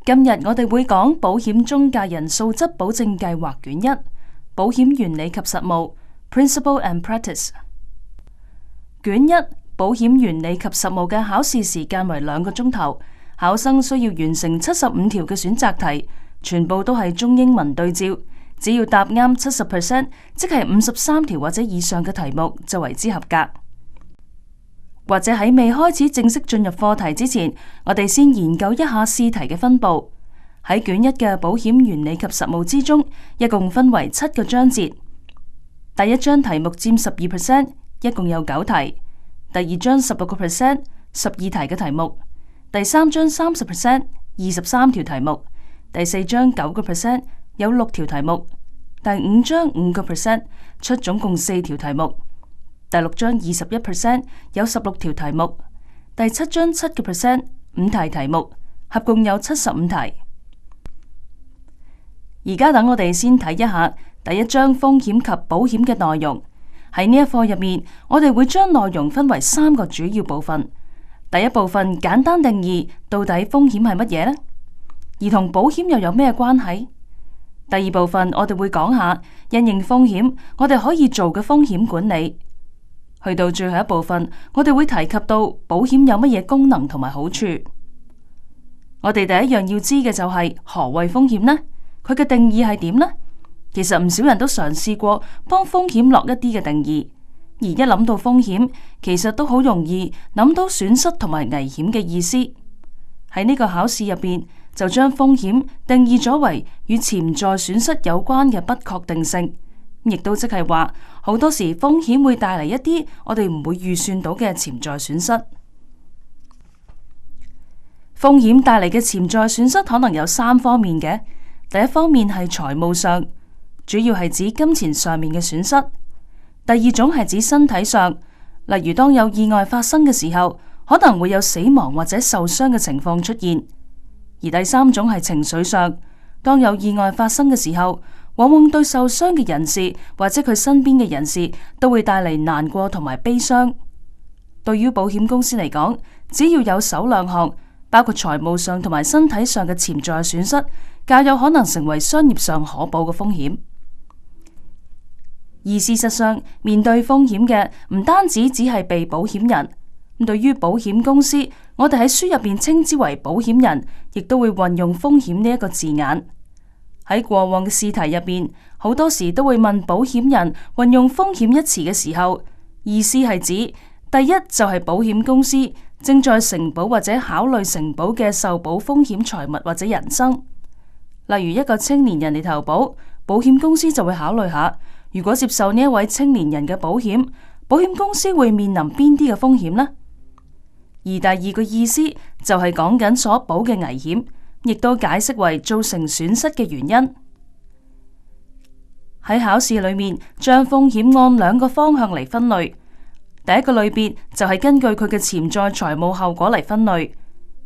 今日我哋會講保險中介人素質保證計劃卷一，保險原理及實務 Principle and Practice。卷一，保險原理及實務嘅考試時間為2個鐘頭，考生需要完成75條嘅選擇題，全部都係中英文對照，只要答啱70%，即係53條或者以上嘅題目就為之合格。或者喺未開始正式進入課題之前，我哋先研究一下試題嘅分佈。喺卷一嘅保險原理及實務之中，一共分為7個章節。第一章題目佔12%，一共有9題。第二章16%，12題嘅題目。第三章30%，23條題目。第四章9%，有6條題目。第五章5%，出總共4條題目。第六章21%，有16條題目。第七章7%，5題題目，合共有75題。而家等我哋先睇一下第一章風險及保險嘅內容。喺呢一課入面，我哋會將內容分為3個主要部分。第一部分簡單定義到底風險係乜嘢呢？而同保險又有咩關係？第二部分我哋會講下因應風險，我哋可以做嘅風險管理。去到最後一部分，我哋會提及到保險有乜嘢功能同埋好處。我哋第一樣要知嘅就係何謂風險呢？佢嘅定義係點呢？其實唔少人都嘗試過幫風險落一啲嘅定義，而一諗到風險，其實都好容易諗到損失同埋危險嘅意思。喺呢個考試入邊，就將風險定義咗為與潛在損失有關嘅不確定性。亦都即係話，好多時風險會帶嚟一啲我哋唔會預算到嘅潛在損失。風險帶嚟嘅潛在損失可能有3方面嘅。第一方面係財務上，主要係指金錢上面嘅損失；第二種係指身體上，例如當有意外發生嘅時候，可能會有死亡或者受傷嘅情況出現；而第三種係情緒上，當有意外發生嘅時候，往往對受傷嘅人士或者佢身邊嘅人士都會帶嚟難過同埋悲傷。對於保險公司嚟講，只要有首2項，包括財務上同埋身體上嘅潛在損失，較有可能成為商業上可保嘅風險。而事實上，面對風險嘅唔單止只係被保險人，對於保險公司，我哋喺書入邊稱之為保險人，亦都會運用風險呢一個字眼。喺過往嘅試題入邊，好多時都會問保險人運用風險一詞嘅時候，意思係指第一就係保險公司正在承保或者考慮承保嘅受保風險財物或者人生。例如一個青年人嚟投保，保險公司就會考慮下，如果接受呢一位青年人嘅保險，保險公司會面臨邊啲嘅風險呢？而第二個意思就係講緊所保嘅危險，亦都解釋為造成損失嘅原因。喺考試裏面，將風險按2個方向嚟分類。第一個類別就係根據佢嘅潛在財務後果嚟分類，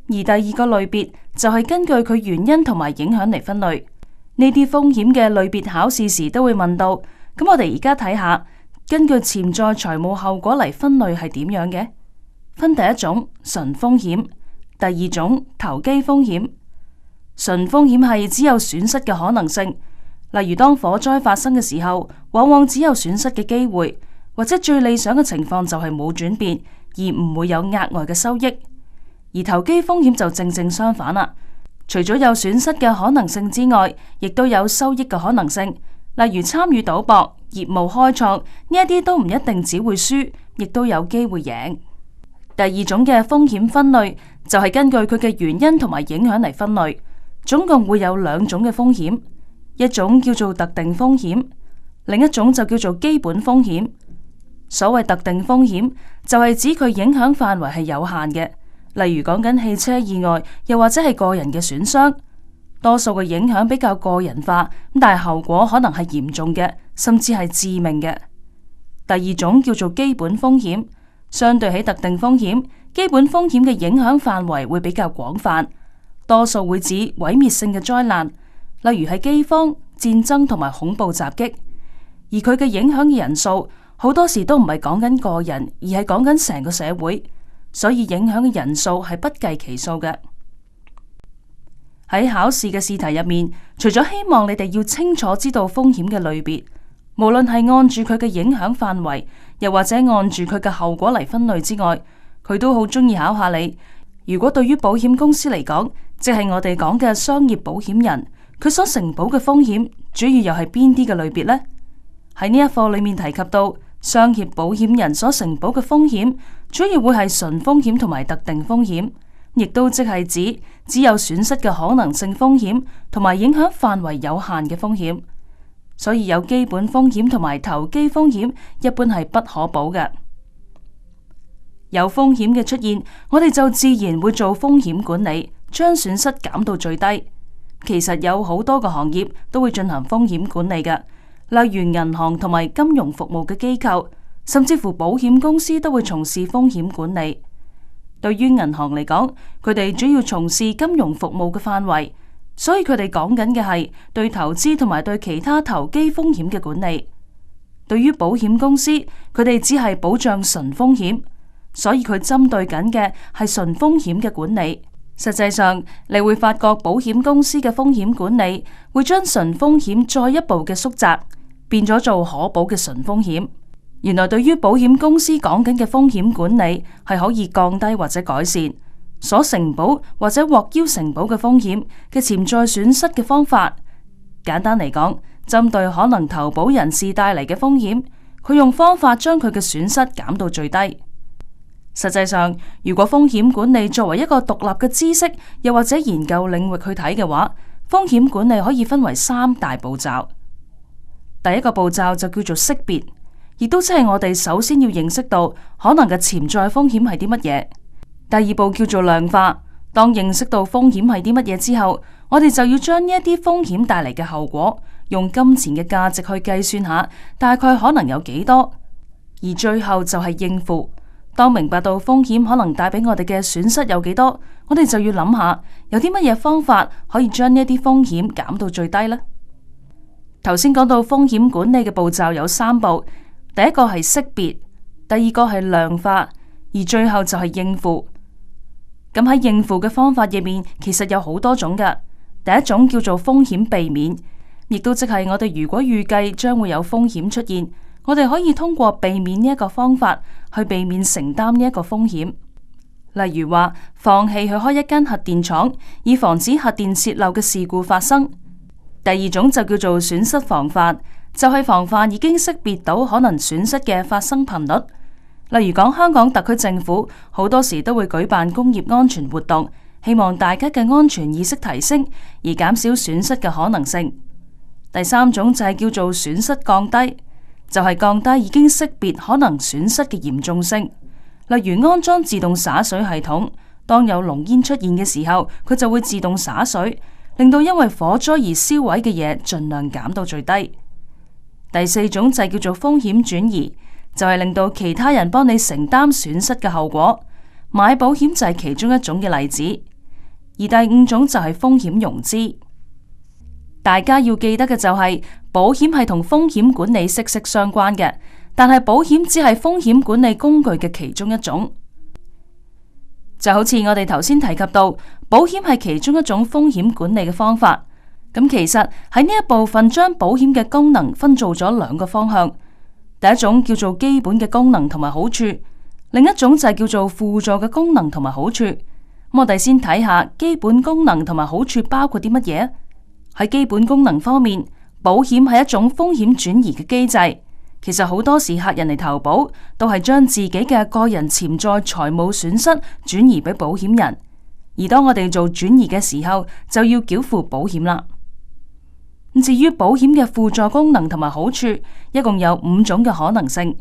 而第二個類別就係根據佢原因同埋影響嚟分類。呢啲風險嘅類別考試時都會問到，咁我哋而家睇下根據潛在財務後果嚟分類係點樣嘅？分第一種純風險，第二種投機風險。純風險係只有損失嘅可能性，例如當火災發生嘅時候，往往只有損失嘅機會，或者最理想嘅情況就係冇轉變，而唔會有額外嘅收益。而投機風險就正正相反啦，除咗有損失嘅可能性之外，亦都有收益嘅可能性，例如參與賭博、業務開創呢一啲都唔一定只會輸，亦都有機會贏。第二種嘅風險分類就係根據佢嘅原因同埋影響嚟分類，總共會有2種嘅風險，一種叫做特定風險，另一種就叫做基本風險。所謂特定風險就係指佢影響範圍係有限嘅，例如講緊汽車意外，又或者係個人嘅損傷，多數嘅影響比較個人化，但係後果可能係嚴重嘅，甚至係致命嘅。第二種叫做基本風險，相對起特定風險，基本風險嘅影響範圍會比較廣泛，多數會指毀滅性嘅災難，例如係饑荒、戰爭同埋恐怖襲擊，而佢嘅影響嘅人數好多時都唔係講緊個人，而係講緊成個社會，所以影響嘅人數係不計其數嘅。喺考試嘅試題入面，除咗希望你哋要清楚知道風險嘅類別，無論係按住佢嘅影響範圍，又或者按住佢嘅後果嚟分類之外，佢都好中意考下你。如果對於保險公司嚟講，即係我哋講嘅商業保險人，佢所承保嘅風險主要又係邊啲嘅類別呢？喺呢一課裏面提及到，商業保險人所承保嘅風險，主要會係純風險同埋特定風險，亦都即係指只有損失嘅可能性風險，同埋影響範圍有限嘅風險。所以有基本風險同埋投機風險，一般係不可保嘅。有風險嘅出現，我哋就自然會做風險管理，將損失減到最低。其實有好多個行業都會進行風險管理嘅，例如銀行同埋金融服務嘅機構，甚至乎保險公司都會從事風險管理。對於銀行嚟講，佢哋主要從事金融服務嘅範圍，所以佢哋講緊嘅係對投資同埋對其他投機風險嘅管理。對於保險公司，佢哋只係保障純風險。所以佢針對緊嘅係純風險嘅管理。實際上，你會發覺保險公司嘅風險管理會將純風險再一步嘅縮窄，變咗做可保嘅純風險。原來對於保險公司講緊嘅風險管理係可以降低或者改善所承保或者獲邀承保嘅風險嘅潛在損失嘅方法。簡單嚟講，針對可能投保人士帶嚟嘅風險，佢用方法將佢嘅損失減到最低。實際上，如果風險管理作為一個獨立嘅知識，又或者研究領域去睇嘅話，風險管理可以分為3大步驟。第一個步驟就叫做識別，亦都即係我哋首先要認識到可能嘅潛在風險係啲乜嘢。第二步叫做量化，當認識到風險係啲乜嘢之後，我哋就要將呢一啲風險帶嚟嘅後果，用金錢嘅價值去計算下，大概可能有幾多。而最後就係應付。當明白到風險可能帶俾我哋嘅損失有幾多，我哋就要諗下有啲乜嘢方法可以將呢一啲風險減到最低呢？頭先講到風險管理嘅步驟有3步，第一個係識別，第二個係量化，而最後就係應付。咁喺應付嘅方法入面，其實有好多種㗎。第一種叫做風險避免，亦都即係我哋如果預計將會有風險出現，我哋可以通過避免呢一個方法去避免承擔呢一個風險。例如話，放棄去開一間核電廠，以防止核電洩漏嘅事故發生。第二種就叫做損失防範，就係防範已經識別到可能損失嘅發生頻率。例如講，香港特區政府好多時都會舉辦工業安全活動，希望大家嘅安全意識提升，而減少損失嘅可能性。第三種就係叫做損失降低，就係降低已經識別可能損失嘅嚴重性。例如安裝自動灑水系統，當有濃煙出現嘅時候，佢就會自動灑水，令到因為火災而燒毀嘅嘢盡量減到最低。第四種就係叫做風險轉移，就係令到其他人幫你承擔損失嘅後果。買保險就係其中一種嘅例子。而第五種就係風險融資。大家要記得嘅就係，保險係同風險管理息息相關嘅，但係保險只係風險管理工具嘅其中一種。就好似我哋頭先提及到，保險係其中一種風險管理嘅方法。咁其實喺呢一部分將保險嘅功能分做咗2個方向，第一種叫做基本嘅功能同埋好處，另一種就係叫做輔助嘅功能同埋好處。咁我哋先睇下基本功能同埋好處包括啲乜嘢。喺基本功能方面，保險係一種風險轉移嘅機制。其實好多時客人嚟投保，都係將自己嘅個人潛在財務損失轉移俾保險人。而當我哋做轉移嘅時候，就要繳付保險啦。至於保險嘅輔助功能同埋好處，一共有5種嘅可能性。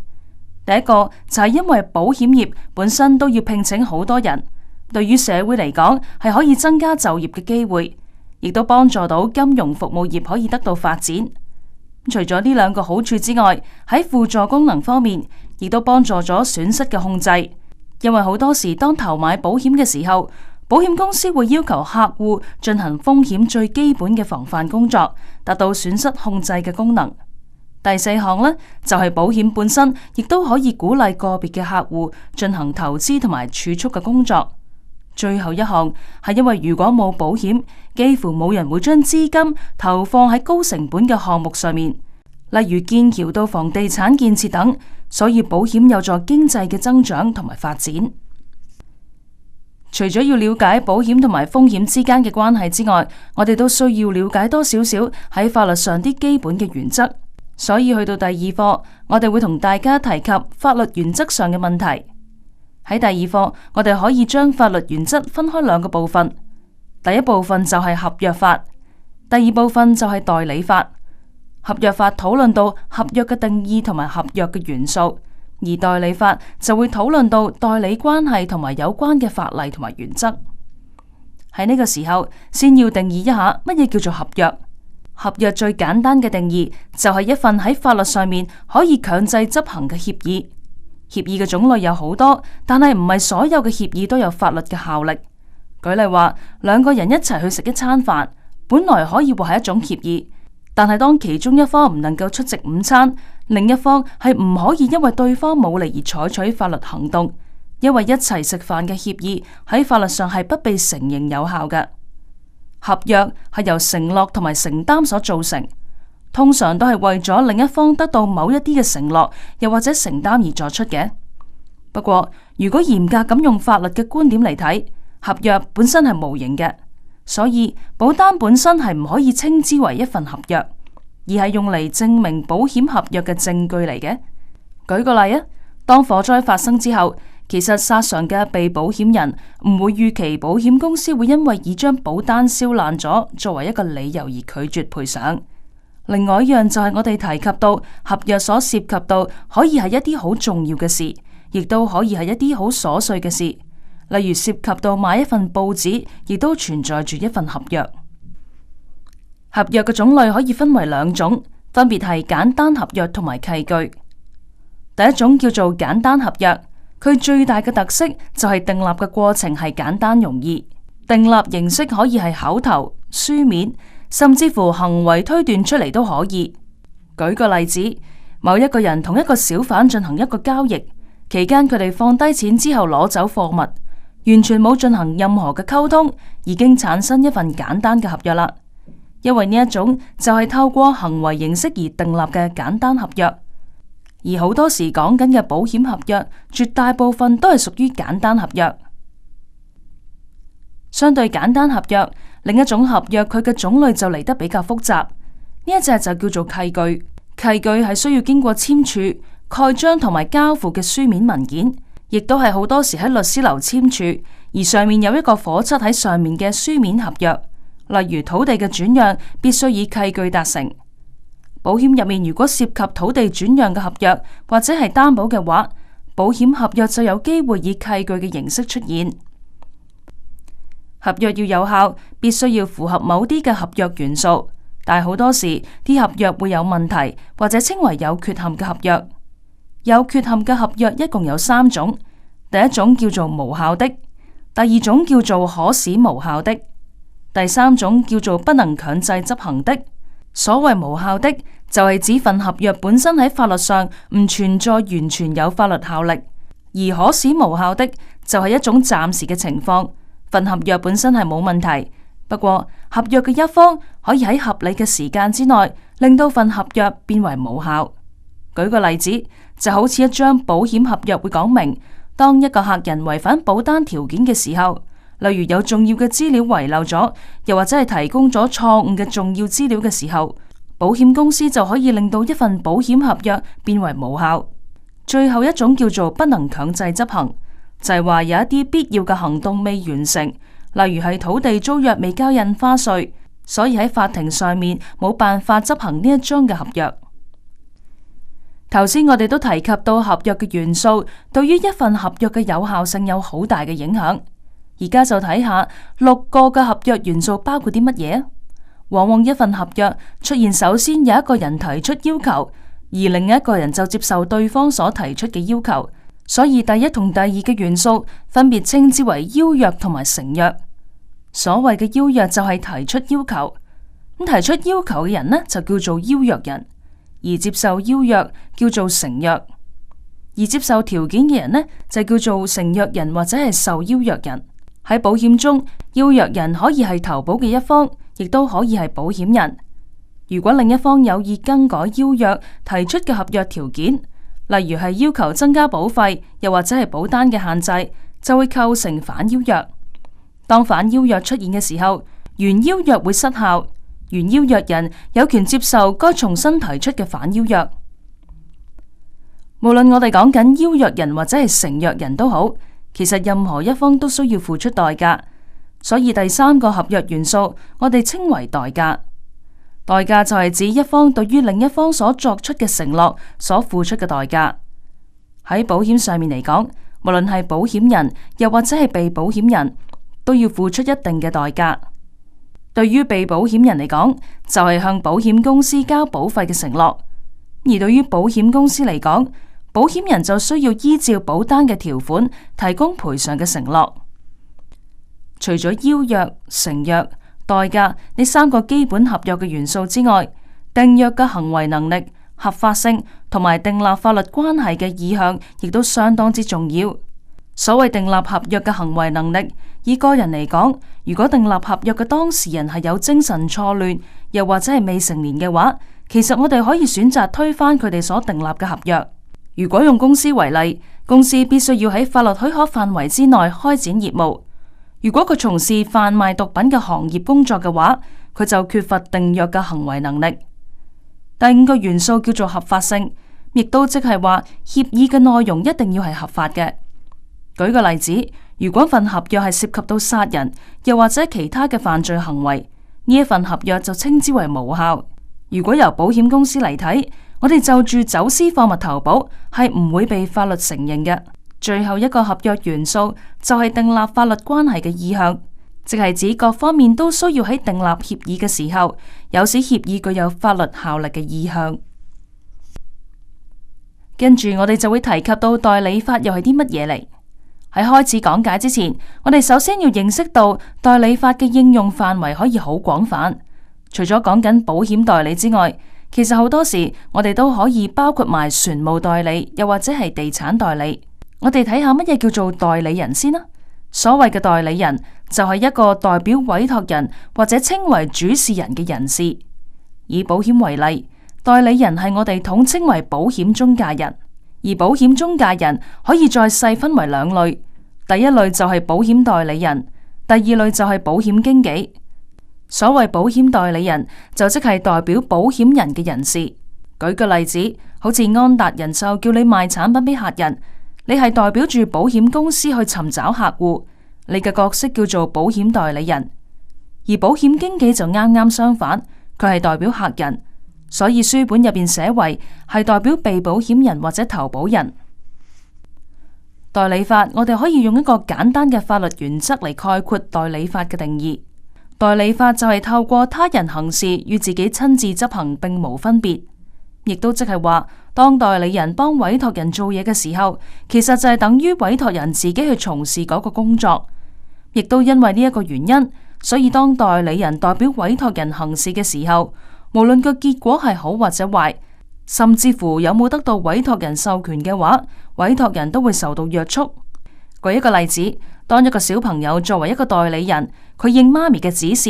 第一個就係因為保險業本身都要聘請好多人，對於社會嚟講係可以增加就業嘅機會。亦都幫助到金融服務業可以得到發展。除咗呢2個好處之外，喺輔助功能方面，亦都幫助咗損失嘅控制。因為好多時當投買保險嘅時候，保險公司會要求客戶進行風險最基本嘅防範工作，達到損失控制嘅功能。第4項呢，就係保險本身亦都可以鼓勵個別嘅客戶進行投資同埋儲蓄嘅工作。最後一項係因為如果冇保險，幾乎冇人會將資金投放喺高成本嘅項目上面，例如建橋到房地產建設等，所以保險有助經濟嘅增長同埋發展。除咗要了解保險同埋風險之間嘅關係之外，我哋都需要了解多少少喺法律上啲基本嘅原則。所以去到第二課，我哋會同大家提及法律原則上嘅問題。喺第二課，我哋可以將法律原則分開兩個部分。第一部分就係合約法，第二部分就係代理法。合約法討論到合約嘅定義同埋合約嘅元素，而代理法就會討論到代理關係同埋有關嘅法例同埋原則。喺呢個時候，先要定義一下乜嘢叫做合約。合約最簡單嘅定義就係一份喺法律上面可以強制執行嘅協議。協議嘅種類有好多，但係唔係所有嘅協議都有法律嘅效力。舉例話，兩個人一齊去食一餐飯，本來可以話係一種協議，但係當其中一方唔能夠出席午餐，另一方係唔可以因為對方冇嚟而採取法律行動，因為一齊食飯嘅協議喺法律上係不被承認有效嘅。合約係由承諾同埋承擔所造成，通常都係為咗另一方得到某一啲嘅承諾，又或者承擔而作出嘅。不過，如果嚴格咁用法律嘅觀點嚟睇，合約本身係無形嘅，所以保單本身係唔可以稱之為一份合約，而係用嚟證明保險合約嘅證據嚟嘅。舉個例啊，當火災發生之後，其實殺傷嘅被保險人唔會預期保險公司會因為已將保單燒爛咗作為一個理由而拒絕賠償。另外一樣就係我哋提及到合約所涉及到可以係一啲好重要嘅事，亦都可以係一啲好瑣碎嘅事，例如涉及到買一份報紙，亦都存在住一份合約。合約嘅種類可以分為兩種，分別係簡單合約同埋契據。第一種叫做簡單合約。佢最大嘅特色就係訂立嘅過程係簡單容易，訂立形式可以係口頭、書面，甚至乎行為推斷出嚟都可以。舉個例子，某一個人同一個小販進行一個交易，期間佢哋放低錢之後攞走貨物，完全冇進行任何嘅溝通，已經產生一份簡單嘅合約啦。因為呢一種就係透過行為形式而訂立嘅簡單合約。而好多時講緊嘅保險合約，絕大部分都係屬於簡單合約。相對簡單合約，另一種合約佢嘅種類就嚟得比較複雜。呢一隻就叫做契據。契據係需要經過簽署、蓋章同埋交付嘅書面文件，亦都係好多時喺律師樓簽署，而上面有一個火漆喺上面嘅書面合約。例如土地嘅轉讓，必須以契據達成。保險入面如果涉及土地轉讓嘅合約或者係擔保嘅話，保險合約就有機會以契據嘅形式出現。合約要有效，必須要符合某啲嘅合約元素，但係好多時啲合約會有問題，或者稱為有缺陷嘅合約。有缺陷嘅合約一共有三種，第一種叫做無效的，第二種叫做可使無效的，第三種叫做不能強制執行的。所謂無效的，就係指份合約本身喺法律上唔存在完全有法律效力，而可使無效的就係一種暫時嘅情況，份合約本身係冇問題，不過合約嘅一方可以喺合理嘅時間之內令到份合約變為無效。舉個例子，就好似一張保險合約會講明，當一個客人違反保單條件嘅時候，例如有重要嘅資料遺漏咗，又或者係提供咗錯誤嘅重要資料嘅時候，保險公司就可以令到一份保險合約變為無效。最後一種叫做不能強制執行，就係話有一啲必要嘅行動未完成，例如係土地租約未交印花稅，所以喺法庭上面冇辦法執行呢一張嘅合約。頭先我哋都提及到合約嘅元素對於一份合約嘅有效性有好大嘅影響。而家就睇下6個嘅合約元素包括啲乜嘢。往往一份合約出現，首先有一個人提出要求，而另一個人就接受對方所提出嘅要求，所以第一同第二嘅元素分別稱之為邀約同埋成約。所謂嘅邀約就係提出要求，咁提出要求嘅人呢就叫做邀約人，而接受邀約叫做成約，而接受條件嘅人呢就叫做成約人或者係受邀約人。喺保險中，要約人可以係投保嘅一方，亦都可以係保險人。如果另一方有意更改要約提出嘅合約條件，例如係要求增加保費，又或者係保單嘅限制，就會構成反邀約。當反邀約出現嘅時候，原邀約會失效，原邀約人有權接受該重新提出嘅反邀約。無論我哋講緊邀約人或者係承約人都好，其實任何一方都需要付出代價。所以第三個合約元素，我哋稱為代價。代價就係指一方對於另一方所作出嘅承諾所付出嘅代價。喺保險上面嚟講，無論係保險人又或者係被保險人，都要付出一定嘅代價。對於被保險人嚟講，就係向保險公司交保費嘅承諾；而對於保險公司嚟講，保險人就需要依照保單嘅條款提供賠償嘅承諾。除咗邀約、承約、代價呢三個基本合約嘅元素之外，訂約嘅行為能力、合法性同埋訂立法律關係嘅意向，亦都相當之重要。所謂訂立合約嘅行為能力，以個人嚟講，如果訂立合約嘅當事人係有精神錯亂，又或者係未成年嘅話，其實我哋可以選擇推翻佢哋所訂立嘅合約。如果用公司為例，公司必須要喺法律許可範圍之內開展業務。如果佢從事販賣毒品嘅行業工作嘅話，佢就缺乏訂約嘅行為能力。第五個元素叫做合法性，亦都即係話協議嘅內容一定要係合法嘅。舉個例子，如果份合約係涉及到殺人，又或者其他嘅犯罪行為，呢一份合約就稱之為無效。如果由保險公司嚟睇，我哋就住走私貨物投保係唔會被法律承認嘅。最後一個合約元素就係訂立法律關係嘅意向，即係指各方面都需要喺訂立協議嘅時候，有使協議具有法律效力嘅意向。跟住我哋就會提及到代理法又係啲乜嘢嚟。喺開始講解之前，我哋首先要認識到代理法嘅應用範圍可以好廣泛。除咗講緊保險代理之外，其實好多時我哋都可以包括埋船務代理，又或者係地產代理。我哋睇下乜嘢叫做代理人先啦。所謂嘅代理人就係一個代表委託人或者稱為主事人嘅人士。以保險為例，代理人係我哋統稱為保險中介人。而保險中介人可以再細分為兩類，第一類就係保險代理人，第二類就係保險經紀。所謂保險代理人就即係代表保險人嘅人士。舉個例子，好似安達人壽叫你賣產品俾客人，你係代表住保險公司去尋找客戶，你嘅角色叫做保險代理人。而保險經紀就啱啱相反，佢係代表客人。所以書本入邊寫為係代表被保險人或者投保人。代理法，我哋可以用一個簡單嘅法律原則嚟概括代理法嘅定義。代理法就係透過他人行事與自己親自執行並無分別，亦都即係話，當代理人幫委託人做嘢嘅時候，其實就係等於委託人自己去從事嗰個工作。亦都因為呢一個原因，所以當代理人代表委託人行事嘅時候，無論個結果係好或者壞，甚至乎有冇得到委託人授權嘅話，委託人都會受到約束。舉一個例子，當一個小朋友作為一個代理人，佢應媽咪嘅指示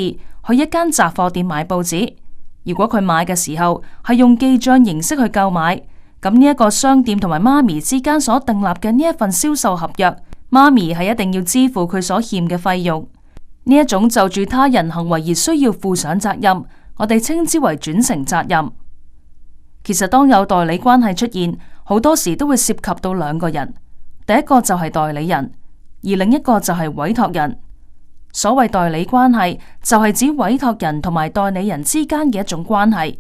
去一間雜貨店買報紙。如果佢買嘅時候係用記賬形式去購買，咁呢一個商店同埋媽咪之間所訂立嘅呢一份銷售合約，媽咪係一定要支付佢所欠嘅費用。呢一種就住他人行為而需要負上責任，我哋稱之為轉承責任。其實當有代理關係出現，好多時都會涉及到兩個人，第一個就係代理人，而另一個就係委託人。所謂代理關係，就係指委託人同埋代理人之間嘅一種關係，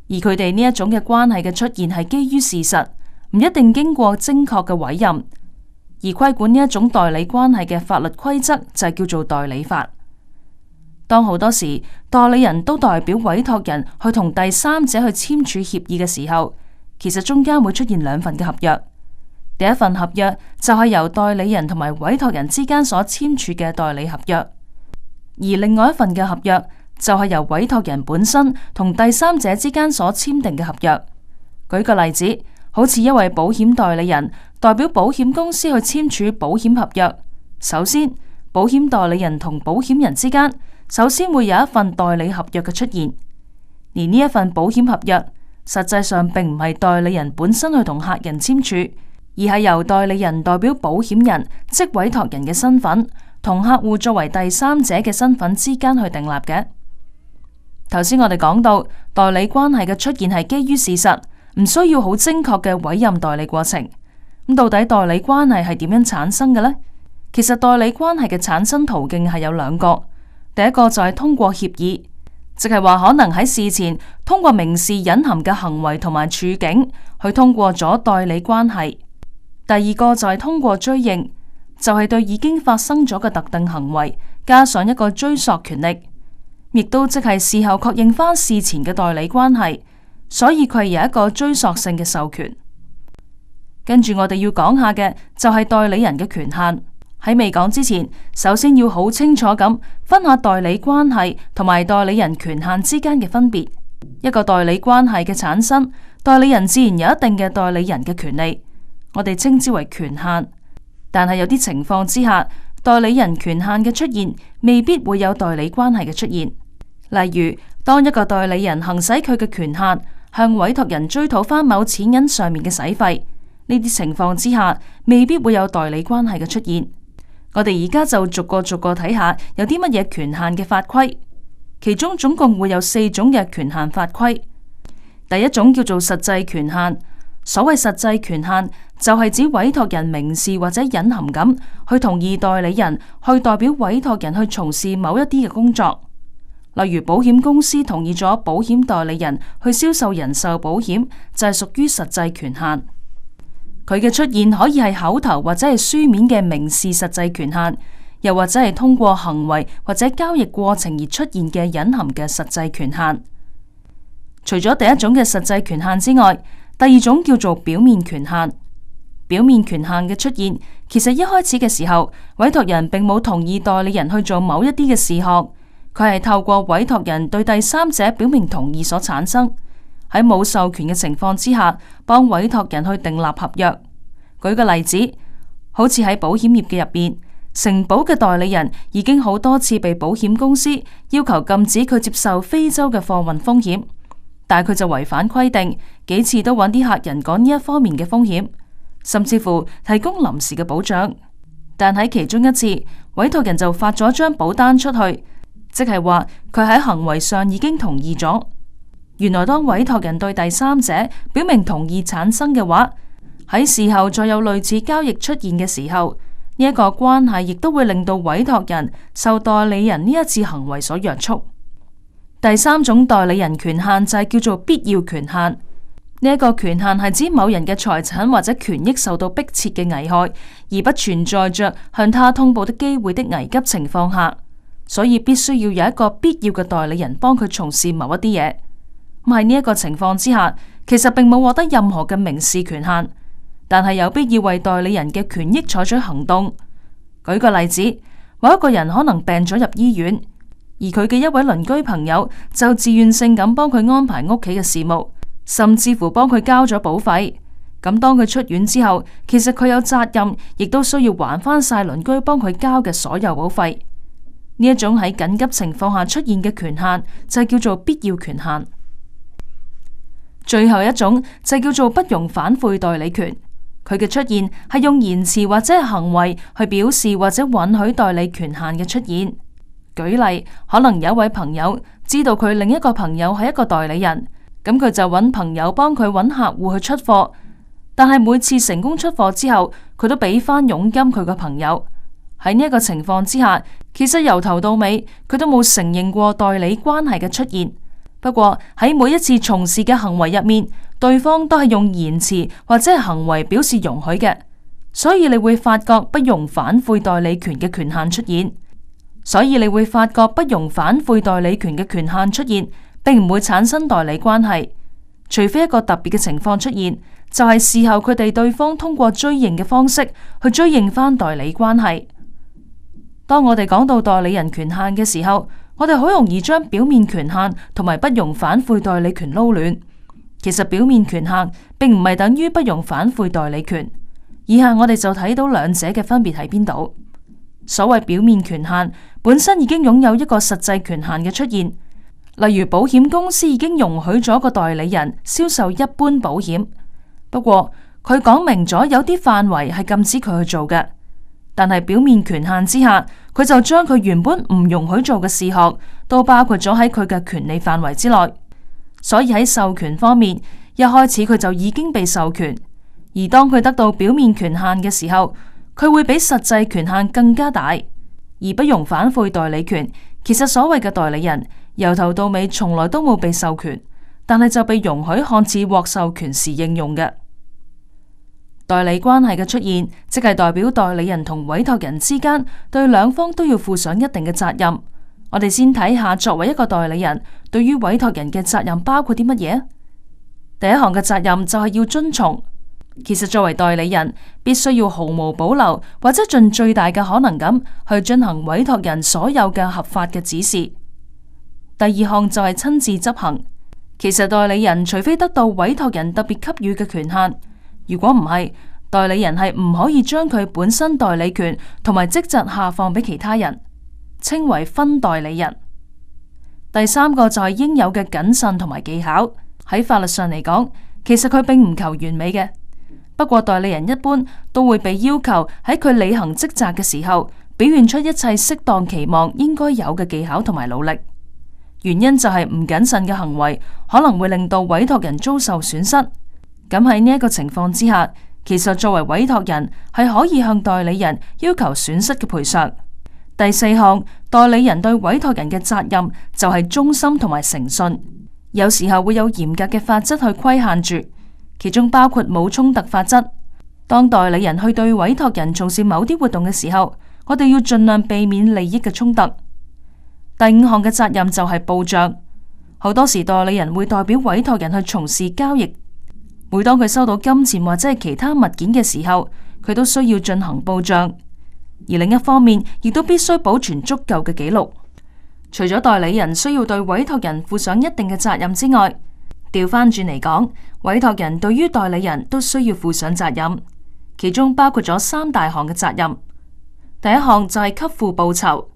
而佢哋呢一種嘅關係嘅出現係基於事實，唔一定經過精確嘅委任。而規管呢一種代理關係嘅法律規則就係叫做代理法。當好多時代理人都代表委託人去同第三者去簽署協議嘅時候，其實中間會出現兩份嘅合約。第一份合約就係由代理人同埋委託人之間所簽署嘅代理合約，而另外一份嘅合約就係由委託人本身同第三者之間所簽訂嘅合約。舉個例子，好似一位保險代理人代表保險公司去簽署保險合約，首先，保險代理人同保險人之間首先會有一份代理合約嘅出現，而呢一份保險合約實際上並唔係代理人本身去同客人簽署，而係由代理人代表保險人即委託人嘅身份，同客戶作為第三者嘅身份之間去訂立嘅。頭先我哋講到代理關係嘅出現係基於事實，唔需要好精確嘅委任代理過程。咁到底代理關係係點樣產生嘅呢？其實代理關係嘅產生途徑係有兩個，第一個就係通過協議，即係話可能喺事前通過明示隱含嘅行為同埋處境去通過咗代理關係。第二個就係通過追認，就係對已經發生咗嘅特定行為加上一個追溯權力，亦都即係事後確認翻事前嘅代理關係，所以佢係有一個追溯性嘅授權。跟住我哋要講下嘅就係代理人嘅權限。喺未講之前，首先要好清楚咁分下代理關係同埋代理人權限之間嘅分別。一個代理關係嘅產生，代理人自然有一定嘅代理人嘅權利，我哋稱之為權限。但係有啲情況之下，代理人權限嘅出現未必會有代理關係嘅出現。例如，當一個代理人行使佢嘅權限，向委託人追討翻某錢銀上面嘅使費，呢啲情況之下未必會有代理關係嘅出現。我哋而家就逐個睇下有啲乜嘢權限嘅法規，其中總共會有4種嘅權限法規。第一種叫做實際權限。所謂實際權限就係指委託人明示或者隱含咁去同意代理人去代表委託人去從事某一啲嘅工作。例如保險公司同意咗保險代理人去銷售人壽保險，就係屬於實際權限。佢嘅出現可以係口頭或者係書面嘅明示實際權限，又或者係通過行為或者交易過程而出現嘅隱含嘅實際權限。除咗第一種嘅實際權限之外，第二種叫做表面權限。表面權限嘅出現，其實一開始嘅時候，委託人並冇同意代理人去做某一啲嘅事項，佢係透過委託人對第三者表明同意所產生。喺冇授權嘅情況之下，幫委託人去訂立合約。舉個例子，好似喺保險業嘅入邊，承保嘅代理人已經好多次被保險公司要求禁止佢接受非洲嘅貨運風險，但係佢就違反規定，幾次都揾啲客人講呢一方面嘅風險，甚至乎提供臨時嘅保障。但喺其中一次，委託人就發咗張保單出去，即係話佢喺行為上已經同意咗。原來當委託人對第三者表明同意產生嘅話，喺事後再有類似交易出現嘅時候，呢一個關係亦都會令到委託人受代理人呢一次行為所約束。第三種代理人權限就係叫做必要權限。呢一個權限係指某人嘅財產或者權益受到迫切嘅危害，而不存在着向他通報的機會的危急情況下，所以必須要有一個必要嘅代理人幫佢從事某一啲嘢。咁喺呢一個情況之下，其實並冇獲得任何嘅民事權限，但係有必要為代理人嘅權益採取行動。舉個例子，某一個人可能病咗入醫院，而佢嘅一位鄰居朋友就自願性咁幫佢安排屋企嘅事務，甚至乎幫佢交咗保費。咁當佢出院之後，其實佢有責任，亦都需要還翻晒鄰居幫佢交嘅所有保費。呢一種喺緊急情況下出現嘅權限就係叫做必要權限。最後一種就叫做不容反悔代理權，佢嘅出現係用言辭或者行為去表示或者允許代理權限嘅出現。舉例，可能有一位朋友知道佢另一個朋友係一個代理人，咁佢就揾朋友幫佢揾客戶去出貨，但係每次成功出貨之後，佢都俾翻佣金佢個朋友。喺呢一個情況之下，其實由頭到尾佢都冇承認過代理關係嘅出現。不過喺每一次從事嘅行為入面，對方都係用言辭或者係行為表示容許嘅，所以你會發覺不容反悔代理權嘅權限出現。並唔會產生代理關係，除非一個特別嘅情況出現，就係事後佢哋對方通過追認嘅方式去追認翻代理關係。當我哋講到代理人權限嘅時候，我哋好容易將表面權限同埋不容反悔代理權撈亂。其實表面權限並唔係等於不容反悔代理權，以下我哋就睇到兩者嘅分別喺邊度。所謂表面權限本身已經擁有一個實際權限嘅出現，例如保險公司已經容許咗個代理人銷售一般保險，不過佢講明咗有啲範圍係禁止佢去做嘅，但係表面權限之下，佢就將佢原本唔容許做嘅事項都包括咗喺佢嘅權利範圍之內，所以喺授權方面，一開始佢就已經被授權，而當佢得到表面權限嘅時候，佢會比實際權限更加大，而不容反悔代理權。其實所謂嘅代理人由頭到尾從來都冇被授權，但係就被容許看似獲授權時應用嘅。代理關係嘅出現，即係代表代理人同委託人之間對兩方都要負上一定嘅責任。我哋先睇下作為一個代理人對於委託人嘅責任包括啲乜嘢。第一項嘅責任就係要遵從。其實作為代理人，必須要毫無保留或者盡最大嘅可能咁去進行委託人所有嘅合法嘅指示。第二項就係親自執行。其實代理人除非得到委託人特別給予嘅權限，如果唔係，代理人係唔可以將佢本身代理權同埋職責下放俾其他人，稱為分代理人。第三個就係應有嘅謹慎同埋技巧。喺法律上嚟講，其實佢並唔求完美嘅。不過代理人一般都會被要求喺佢履行職責嘅時候，表現出一切適當期望應該有嘅技巧同埋努力。原因就係唔謹慎嘅行為可能會令到委託人遭受損失。咁喺呢一個情況之下，其實作為委託人係可以向代理人要求損失嘅賠償。第四項，代理人對委託人嘅責任就係忠心同埋誠信。有時候會有嚴格嘅法則去規限住。其中包括冇衝突法則。當代理人去對委託人從事某啲活動嘅時候，我哋要盡量避免利益嘅衝突。第五項嘅責任就係報賬。好多時代理人會代表委託人去從事交易，每當佢收到金錢或者係其他物件嘅時候，佢都需要進行報賬。而另一方面，亦都必須保存足夠嘅記錄。除咗代理人需要對委託人負上一定嘅責任之外，調翻轉嚟講，委託人對於代理人都需要負上責任，其中包括咗三大項嘅責任。第一項就係給付報酬。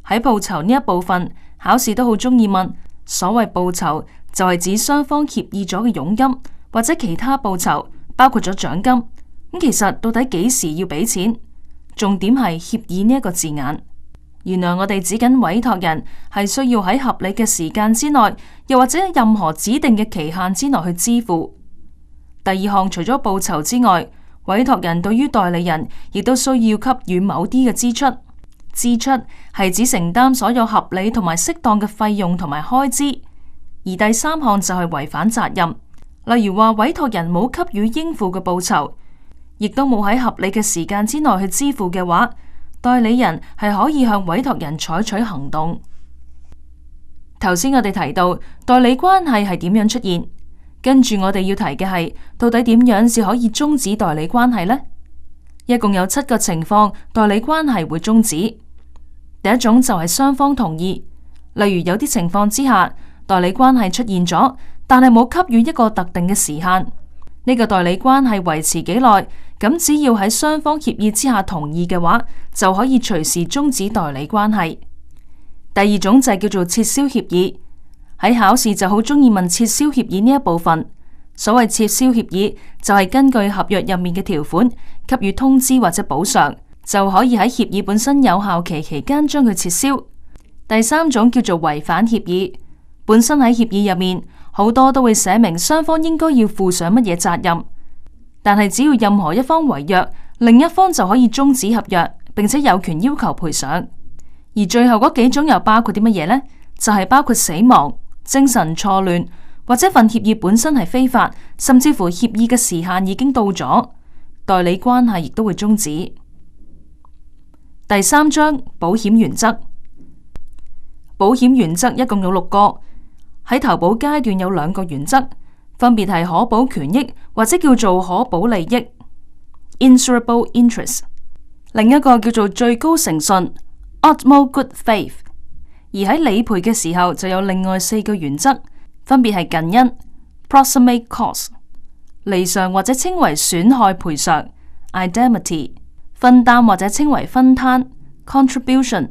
喺報酬呢一部分，考試都好中意問，所謂報酬就係指雙方協議咗嘅佣金或者其他報酬，包括咗獎金。咁其實到底幾時要俾錢？重點係協議呢一個字眼。原來我哋指緊委託人係需要喺合理嘅時間之內，又或者任何指定嘅期限之內去支付。第二項，除咗報酬之外，委託人對於代理人亦都需要給予某啲嘅支出。支出係指承擔所有合理同埋適當嘅費用同埋開支。而第三項就係違反責任，例如話委託人冇給予應付嘅報酬，亦都冇喺合理嘅時間之內去支付嘅話，代理人係可以向委託人採取行動。頭先我哋提到代理關係係點樣出現，跟住我哋要提嘅係到底點樣先可以終止代理關係呢？一共有7個情況，代理關係會終止。第一種就係雙方同意，例如有啲情況之下，代理關係出現咗，但係冇給予一個特定嘅時限。呢個代理關係維持幾耐？咁只要喺雙方協議之下同意嘅話，就可以隨時終止代理關係。第二種就係叫做撤銷協議。喺考試就好中意問撤銷協議呢一部分。所謂撤銷協議，就係根據合約入面嘅條款給予通知或者補償，就可以喺協議本身有效期期間將佢撤銷。第三種叫做違反協議。本身喺協議入面好多都會寫明雙方應該要負上乜嘢責任。但係只要任何一方違約，另一方就可以終止合約，並且有權要求賠償。而最後嗰幾種又包括啲乜嘢呢？就係包括死亡、精神錯亂，或者份協議本身係非法，甚至乎協議嘅時限已經到咗，代理關係亦都會終止。第3章保險原則。保險原則一共有6個，喺投保階段有2個原則。分別係可保權益或者叫做可保利益 （insurable interest）， 另一個叫做最高誠信 （utmost good faith）。而喺理賠嘅時候就有另外4個原則，分別係近因 （proximate cause）、離償或者稱為損害賠償 （indemnity）、分擔或者稱為分攤 contribution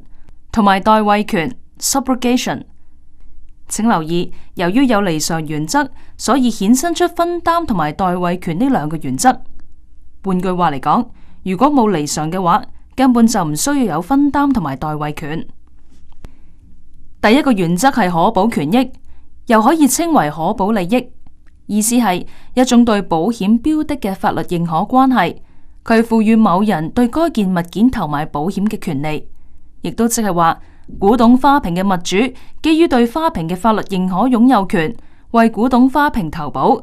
同埋代位權 subrogation。請留意，由於有離常原則，所以衍生出分擔同埋代位權呢兩個原則。換句話嚟講，如果冇離常嘅話，根本就唔需要有分擔同埋代位權。第一個原則係可保權益，又可以稱為可保利益，意思係一種對保險標的嘅法律認可關係，佢賦予某人對該件物件投買保險嘅權利，亦都即係話，古董花瓶嘅物主基於對花瓶嘅法律認可擁有權，為古董花瓶投保。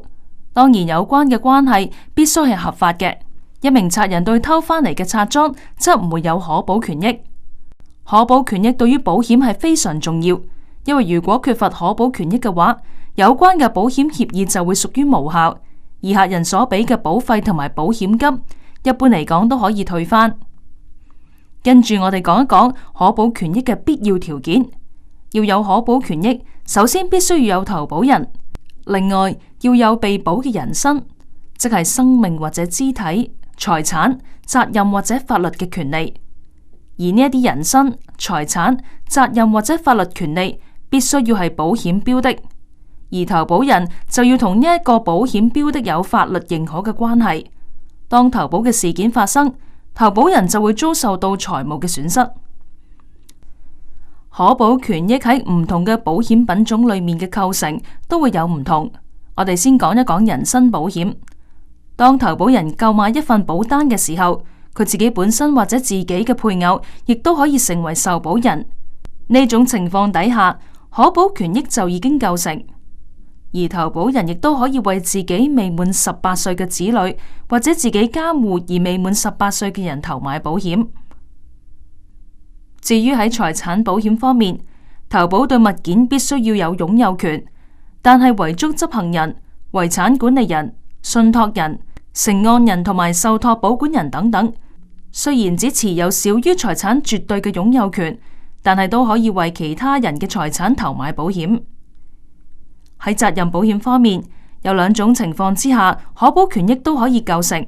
當然，有關嘅關係必須係合法嘅。一名賊人對偷翻嚟嘅賊贓，則唔會有可保權益。可保權益對於保險係非常重要，因為如果缺乏可保權益嘅話，有關嘅保險協議就會屬於無效，而客人所俾嘅保費同埋保險金，一般嚟講都可以退翻。跟住我哋講一講可保權益嘅必要條件。要有可保權益，首先必須要有投保人，另外要有被保嘅人身，即係生命或者肢體、財產、責任或者法律嘅權利。而呢一啲人身、財產、責任或者法律權利必須要係保險標的，而投保人就要同呢一個保險標的有法律認可嘅關係。當投保嘅事件發生，投保人就會遭受到財務嘅損失。可保權益喺唔同嘅保險品種裏面嘅構成都會有唔同。我哋先講一講人身保險。當投保人購買一份保單嘅時候，佢自己本身或者自己嘅配偶亦都可以成為受保人。呢種情況底下，可保權益就已經構成。而投保人亦都可以為自己未滿18歲嘅子女或者自己監護而未滿18歲嘅人投買保險。至於喺財產保險方面，投保對物件必須要有擁有權，但係遺囑執行人、遺產管理人、信託人、承案人同埋受託保管人等等，雖然只持有少於財產絕對嘅擁有權，但係都可以為其他人嘅財產投買保險。喺責任保險方面，有兩種情況之下，可保權益都可以構成。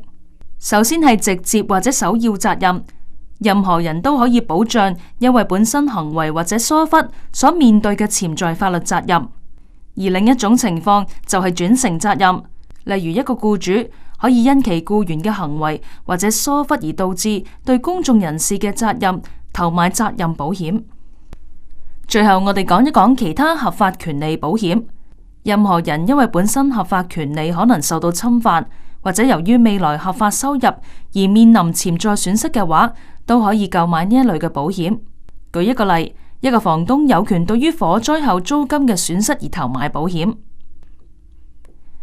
首先係直接或者首要責任，任何人都可以保障因為本身行為或者疏忽所面對嘅潛在法律責任。而另一種情況就係轉承責任，例如一個僱主可以因其僱員嘅行為或者疏忽而導致對公眾人士嘅責任投買責任保險。最後我哋講一講其他合法權利保險。任何人因為本身合法權利可能受到侵犯，或者由於未來合法收入而面臨潛在損失嘅話，都可以購買呢一類嘅保險。舉一個例，一個房東有權對於火災後租金嘅損失而投買保險。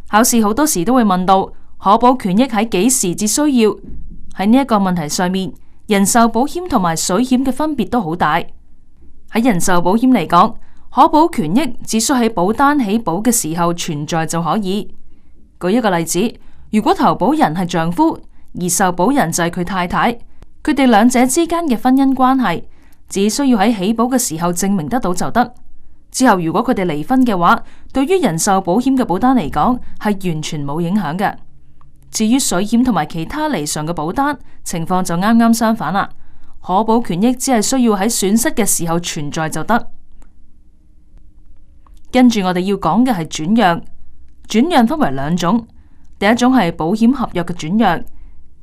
考試好多時都會問到可保權益喺幾時至需要？喺呢一個問題上面，人壽保險同埋水險嘅分別都好大。喺人壽保險嚟講，可保權益只需喺保單起保嘅時候存在就可以。舉一個例子，如果投保人係丈夫，而受保人就係佢太太，佢哋兩者之間嘅婚姻關係只需要喺起保嘅時候證明得到就得。之後如果佢哋離婚嘅話，對於人壽保險嘅保單嚟講係完全冇影響嘅。至於水險同埋其他離常嘅保單，情況就啱啱相反啦。可保權益只係需要喺損失嘅時候存在就得。跟住我哋要講嘅係轉讓。轉讓分為兩種，第一種係保險合約嘅轉讓，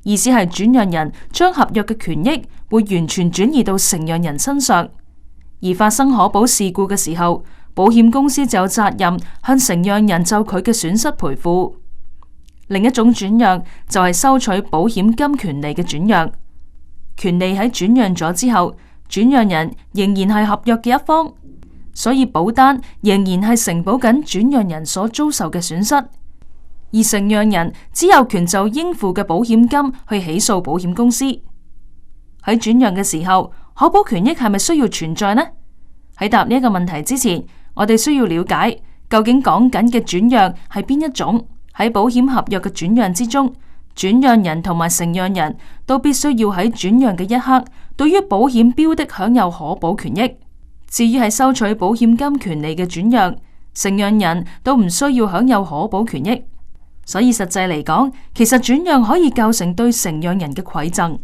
意思係轉讓人將合約嘅權益會完全轉移到承讓人身上，而發生可保事故嘅時候，保險公司就有責任向承讓人就佢嘅損失賠付。另一種轉讓就係收取保險金權利嘅轉讓，權利喺轉讓咗之後，轉讓人仍然係合約嘅一方。所以保單仍然係承保緊轉讓人所遭受嘅損失，而承讓人只有權就應付嘅保險金去起訴保險公司。喺轉讓嘅時候，可保權益係咪需要存在呢？喺答呢一個問題之前，我哋需要了解究竟講緊嘅轉讓係邊一種。喺保險合約嘅轉讓之中，轉讓人同埋承讓人都必須要喺轉讓嘅一刻，對於保險標的享有可保權益。至於係收取保險金權利嘅轉讓，承讓人都唔需要享有可保權益。所以實際嚟講，其實轉讓可以構成對承讓人嘅饋贈。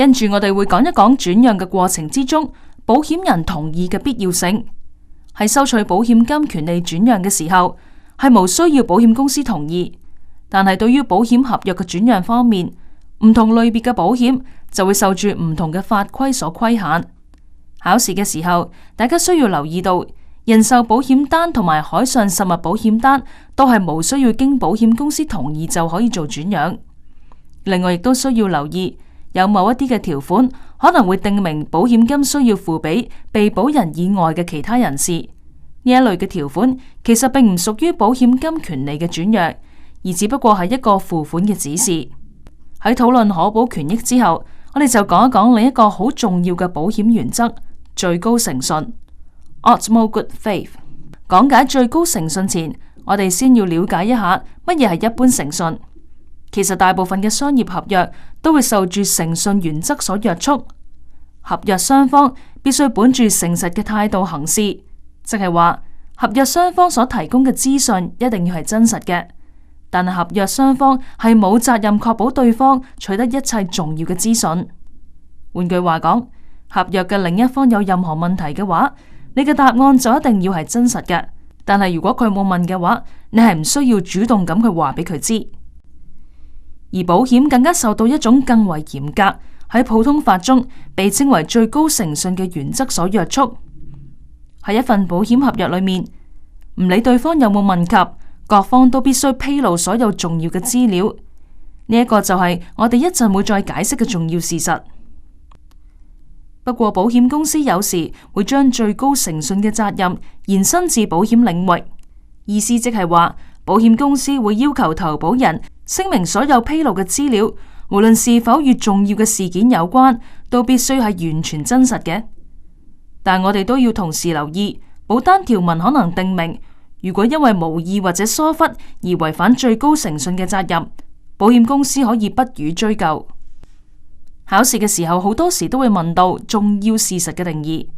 跟住我哋會講一講轉讓嘅過程之中，保險人同意嘅必要性。喺收取保險金權利轉讓嘅時候，係無需要保險公司同意，但係對於保險合約嘅轉讓方面，唔同類別嘅保險就會受住唔同嘅法規所規限。考試嘅時候，大家需要留意到，人壽保險單同埋海上實物保險單都係無需要經保險公司同意就可以做轉讓。另外，亦都需要留意，有某一啲嘅條款可能會訂明保險金需要付俾被保人以外嘅其他人士。呢一類嘅條款其實並唔屬於保險金權利嘅轉讓，而只不過係一個付款嘅指示。喺討論可保權益之後，我哋就講一講另一個好重要嘅保險原則：最高誠信 （Utmost Good Faith）。講解最高誠信前，我哋先要了解一下乜嘢係一般誠信。其實大部分嘅商業合約都會受住誠信原則所約束，合約雙方必須本住誠實嘅態度行事，即係話合約雙方所提供嘅資訊一定要係真實嘅，但係合約雙方係冇責任確保對方取得一切重要嘅資訊。換句話講，合約嘅另一方有任何問題嘅話，你嘅答案就一定要係真實嘅，但係如果佢冇問嘅話，你係唔需要主動咁去話俾佢知。而保險更加受到一種更為嚴格，喺普通法中被稱為最高誠信嘅原則所約束。喺一份保險合約裏面，唔理對方有冇問及，各方都必須披露所有重要嘅資料。呢一個就係我哋一陣會再解釋嘅重要事實。不過保險公司有時會將最高誠信嘅責任延伸至保險領域，意思即係話保險公司會要求投保人聲明所有披露嘅資料，無論是否與重要嘅事件有關，都必須係完全真實嘅。但我哋都要同時留意，保單條文可能訂明，如果因為無意或者疏忽而違反最高誠信嘅責任，保險公司可以不予追究。考試嘅時候，好多時都會問到重要事實嘅定義。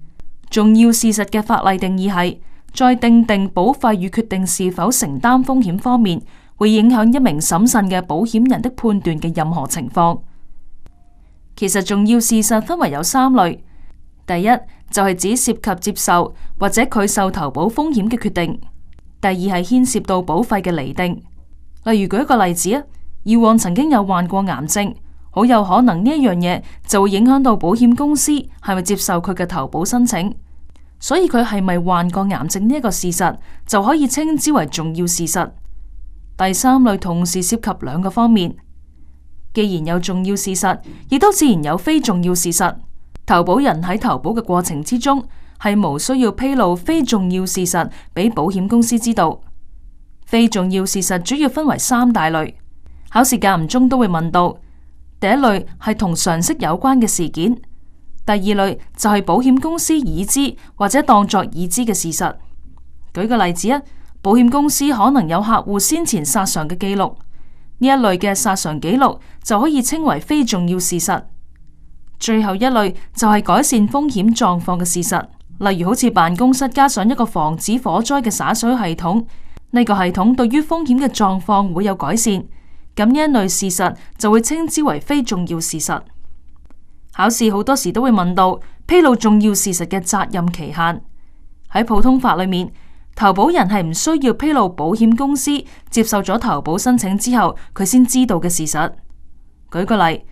重要事實嘅法例定義係在訂定保費與決定是否承擔風險方面，會影響一名審慎嘅保險人的判斷嘅任何情況。其實重要事實分為有三類。第一就係只涉及接受或者拒受投保風險嘅決定。第二係牽涉到保費嘅釐定。例如舉一個例子啊，以往曾經有患過癌症，好有可能呢一樣嘢就會影響到保險公司係咪接受佢嘅投保申請。所以佢係咪患過癌症呢一個事實就可以稱之為重要事實。第三類同時涉及兩個方面，既然有重要事實，亦都自然有非重要事實。投保人喺投保嘅過程之中，係無需要披露非重要事實俾保險公司知道。非重要事實主要分為三大類，考試間唔中都會問到。第一類係同常識有關嘅事件，第二類就係保險公司已知或者當作已知嘅事實。舉個例子啊，保險公司可能有客戶先前索償嘅記錄，呢一類嘅索償記錄就可以稱為非重要事實。最後一類就係改善風險狀況嘅事實，例如好似辦公室加上一個防止火災嘅灑水系統，呢個系統對於風險嘅狀況會有改善，咁呢一類事實就會稱之為非重要事實。考試好多時都會問到披露重要事實嘅責任期限。喺普通法裏面，投保人係唔需要披露保險公司接受咗投保申請之後佢先知道嘅事實。舉個例，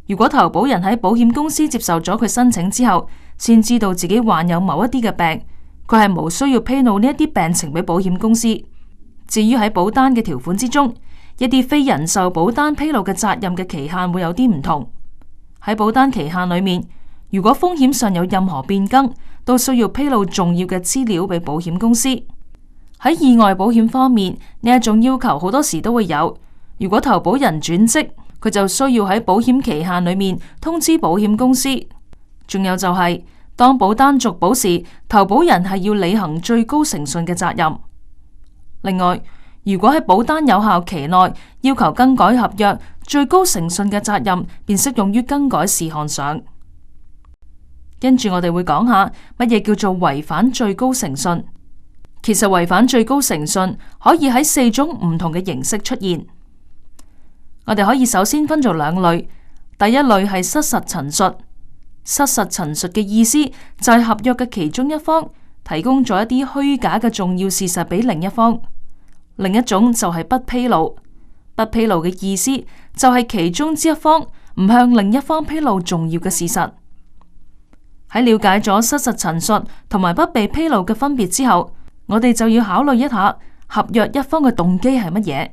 如果投保人喺保險公司接受咗佢申請之後先知道自己患有某一啲嘅病，佢係無需要披露呢一啲病情俾保險公司。至於喺保單嘅條款之中，一啲非人壽保單披露嘅責任嘅期限會有啲唔同。喺保單期限裏面，如果風險上有任何變更，都需要披露重要嘅資料俾保險公司。喺意外保險方面，呢一種要求好多時都會有。如果投保人轉職，佢就需要喺保險期限裏面通知保險公司。仲有就係，當保單續保時，投保人係要履行最高誠信嘅責任。另外，如果喺保單有效期內要求更改合約，最高誠信嘅責任便適用於更改事項上。跟住我哋會講下乜嘢叫做違反最高誠信。其實違反最高誠信可以喺4種唔同嘅形式出現。我哋可以首先分做兩類。第一類係失實陳述。失實陳述嘅意思就係合約嘅其中一方提供咗一啲虛假嘅重要事實俾另一方。另一種就係不披露。不披露嘅意思就係其中之一方唔向另一方披露重要嘅事實。喺了解咗失實陳述同埋不被披露嘅分別之後，我哋就要考慮一下合約一方嘅動機係乜嘢。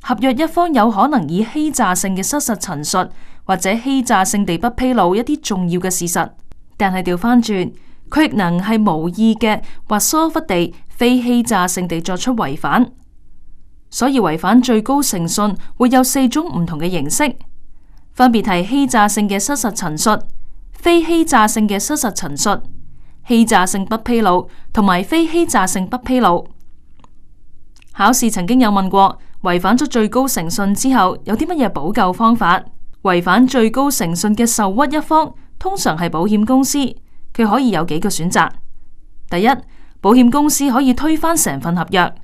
合約一方有可能以欺詐性嘅失實陳述，或者欺詐性地不披露一啲重要嘅事實，但係調翻轉，佢亦能係無意嘅或疏忽地非欺詐性地作出違反。所以違反最高誠信會有4種唔同嘅形式，分別係欺詐性嘅失實陳述、非欺詐性嘅失實陳述、欺詐性不披露同埋非欺詐性不披露。考試曾經有問過，違反咗最高誠信之後有啲乜嘢補救方法？違反最高誠信嘅受屈一方通常係保險公司，佢可以有幾個選擇。第一，保險公司可以推翻成份合約。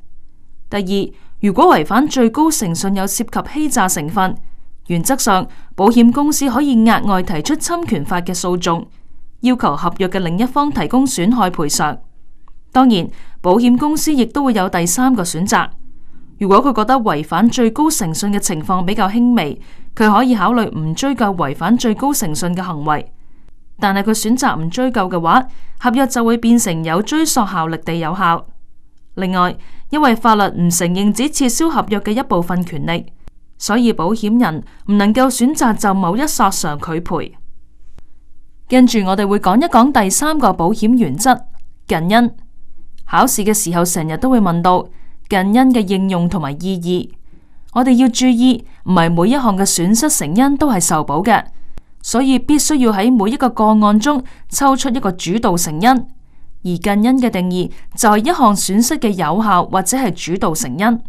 第二，如果違反最高誠信有涉及欺詐成分，原則上保險公司可以額外提出侵權法嘅訴訟，要求合約嘅另一方提供損害賠償。當然，保險公司亦都會有第三個選擇。如果佢覺得違反最高誠信嘅情況比較輕微，佢可以考慮唔追究違反最高誠信嘅行為。但係佢選擇唔追究嘅話，合約就會變成有追溯效力地有效。另外，因為法律唔承認只撤銷合約嘅一部分權利，所以保險人唔能夠選擇就某一索償拒賠。跟住我哋會講一講第三個保險原則：近因。考試嘅時候成日都會問到近因嘅應用同埋意義。我哋要注意，唔係每一項嘅損失成因都係受保嘅，所以必須要喺每一個個案中抽出一個主導成因。而近因嘅定義就係一項損失嘅有效或者係主導成因。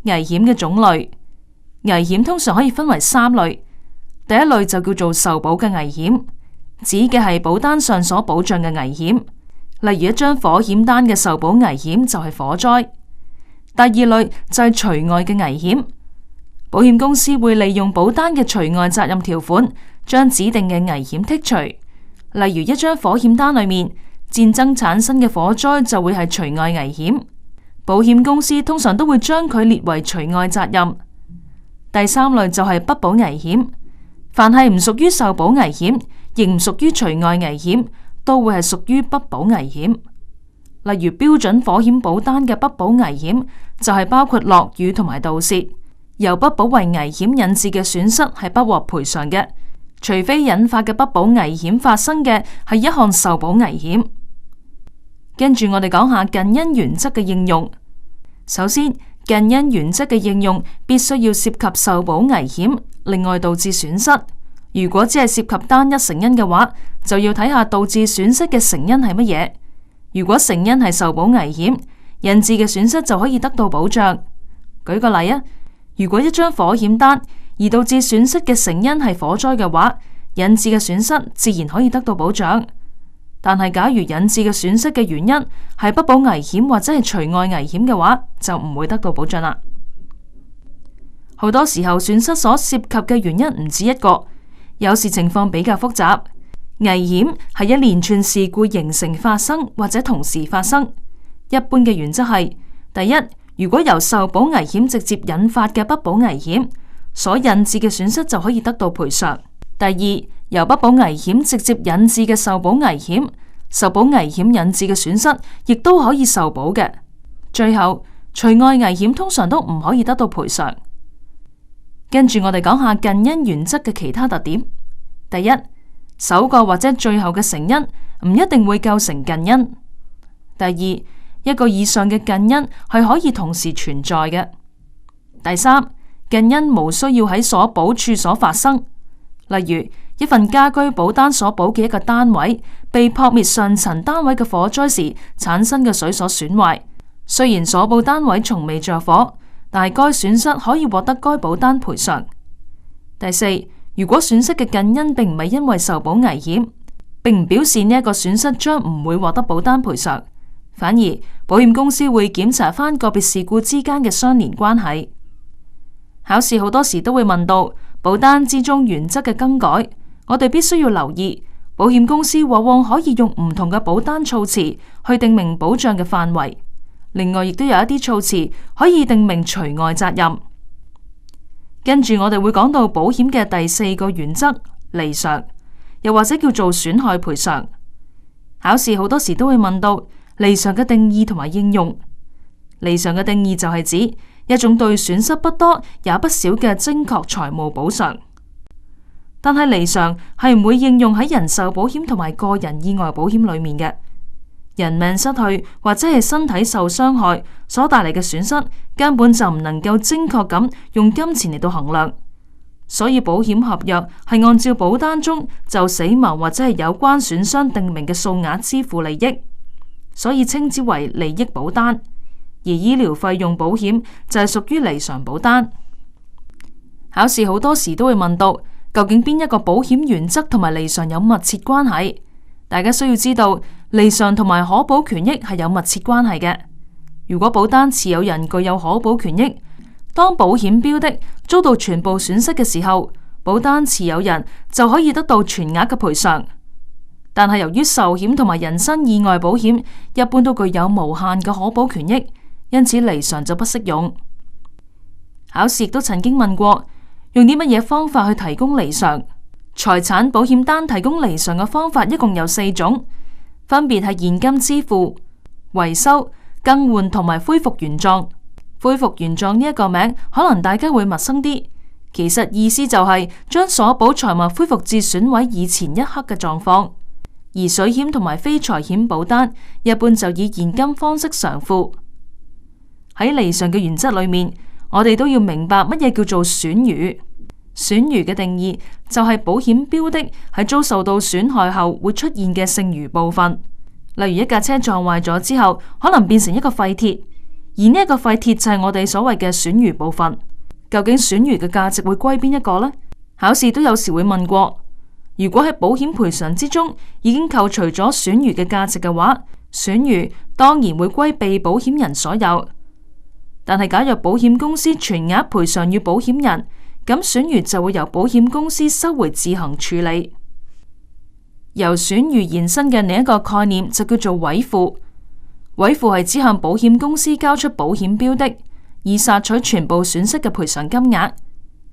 危險嘅種類，危險通常可以分為3類。第一類就叫做受保嘅危險，指嘅係保單上所保障嘅危險，例如一張火險單嘅受保危險就係火災。第二類就係除外嘅危險，保險公司會利用保單嘅除外責任條款，將指定嘅危險剔除。例如一張火險單裏面，戰爭產生嘅火災就會係除外危險，保險公司通常都會將佢列為除外責任。第三類就係不保危險，凡係唔屬於受保危險，亦唔屬於除外危險，都會係屬於不保危險。例如標準火險保單嘅不保危險就係包括落雨同埋盜竊，由不保為危險引致嘅損失係不獲賠償嘅，除非引發嘅不保危險發生嘅係一項受保危險。跟住我哋講下近因原則嘅應用。首先，近因原則嘅應用必須要涉及受保危險，另外導致損失。如果只係涉及單一成因嘅話，就要睇下導致損失嘅成因係乜嘢。如果成因係受保危險，引致嘅損失就可以得到保障。舉個例啊，如果一張火險單而導致損失嘅成因係火災嘅話，引致嘅損失自然可以得到保障。但係假如引致嘅損失嘅原因係不保危險或者係除外危險嘅話，就唔會得到保障啦。好多時候損失所涉及嘅原因唔止一個，有時情況比較複雜。危險係一連串事故形成發生或者同時發生。一般嘅原則係：第一，如果由受保危險直接引發嘅不保危險所引致嘅損失就可以得到賠償；第二，由不保危險直接引致嘅受保危險，受保危險引致嘅損失亦都可以受保嘅。最後，除外危險通常都唔可以得到賠償。跟住我哋講下近因原則嘅其他特點。第一，首個或者最後嘅成因唔一定會構成近因。第二，一個以上嘅近因係可以同時存在嘅。第三，近因無需要喺所保處所發生。例如，一份家居保單所保嘅一個單位被撲滅上層單位嘅火災時產生嘅水所損壞，雖然所保單位從未着火，但係該損失可以獲得該保單賠償。第四，如果損失嘅近因並唔係因為受保危險，並唔表示呢一個損失將唔會獲得保單賠償，反而保險公司會檢查翻個別事故之間嘅相連關係。考試好多時都會問到保單之中原則嘅更改，我哋必須要留意，保險公司往往可以用唔同嘅保單措辭去定明保障嘅範圍。另外，亦都有一啲措辭可以定明除外責任。跟住我哋會講到保險嘅第4個原則，離償，又或者叫做損害賠償。考試好多時都會問到離償嘅定義同埋應用。離償嘅定義就係指一種對損失不多也不少嘅精確財務補償。但係離償係唔會應用喺人壽保險同埋個人意外保險裏面嘅。人命失去或者係身體受傷害所帶嚟嘅損失，根本就唔能夠精確咁用金錢嚟到衡量。所以保險合約係按照保單中就死亡或者係有關損傷定明嘅數額支付利益，所以稱之為利益保單。而醫療費用保險就係屬於離償保單。考試好多時都會問到，究竟邊一個保險原則同埋離償有密切關係？大家需要知道，離償同埋可保權益係有密切關係嘅。如果保單持有人具有可保權益，當保險標的遭到全部損失嘅時候，保單持有人就可以得到全額嘅賠償。但係由於壽險同埋人身意外保險一般都具有無限嘅可保權益，因此離償就不適用。考試亦都曾經問過，用啲乜嘢方法去提供離償？財產保險單提供離償嘅方法一共有4種，分別係現金支付、維修、更換同埋恢復原狀。恢復原狀呢一個名可能大家會陌生啲，其實意思就係將所保財物恢復至損毀以前一刻嘅狀況。而水險同埋非財險保單一般就以現金方式償付。喺離償嘅原則裏面，我哋都要明白乜嘢叫做損餘。損餘嘅定義就係保險標的喺遭受到損害後會出現嘅剩餘部分。例如一架車撞壞咗之後，可能變成一個廢鐵，而呢一個廢鐵就係我哋所謂嘅損餘部分。究竟損餘嘅價值會歸邊一個呢？考試都有時會問過。如果喺保險賠償之中已經扣除咗損餘嘅價值嘅話，損餘當然會歸被保險人所有。但係假若保險公司全額賠償予保險人，咁損餘就會由保險公司收回自行處理。由損餘延伸嘅另一個概念就叫做委付。委付係指向保險公司交出保險標的，以索取全部損失嘅賠償金額。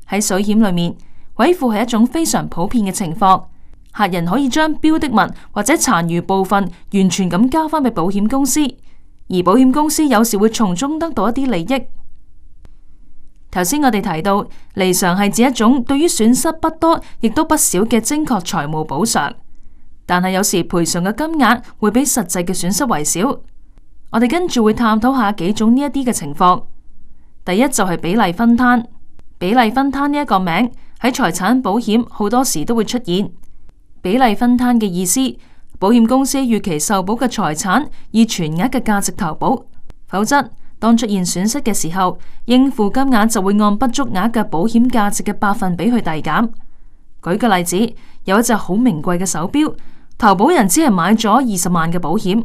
喺水險裏面，委付係一種非常普遍嘅情況，客人可以將標的物或者殘餘部分完全咁交翻俾保險公司，而保險公司有時會從中得到一啲利益。頭先我哋提到，離償係指一種對於損失不多亦都不少嘅精確財務補償，但係有時賠償嘅金額會比實際嘅損失為少。我哋跟住會探討下幾種呢一啲嘅情況。第一就係比例分攤。比例分攤呢一個名喺財產保險好多時都會出現。比例分攤嘅意思，保險公司預期受保嘅財產以全額嘅價值投保，否則當出現損失嘅時候，應付金額就會按不足額嘅保險價值嘅百分比去遞減。舉個例子，有一隻好名貴嘅手錶，投保人只係買咗20萬嘅保險，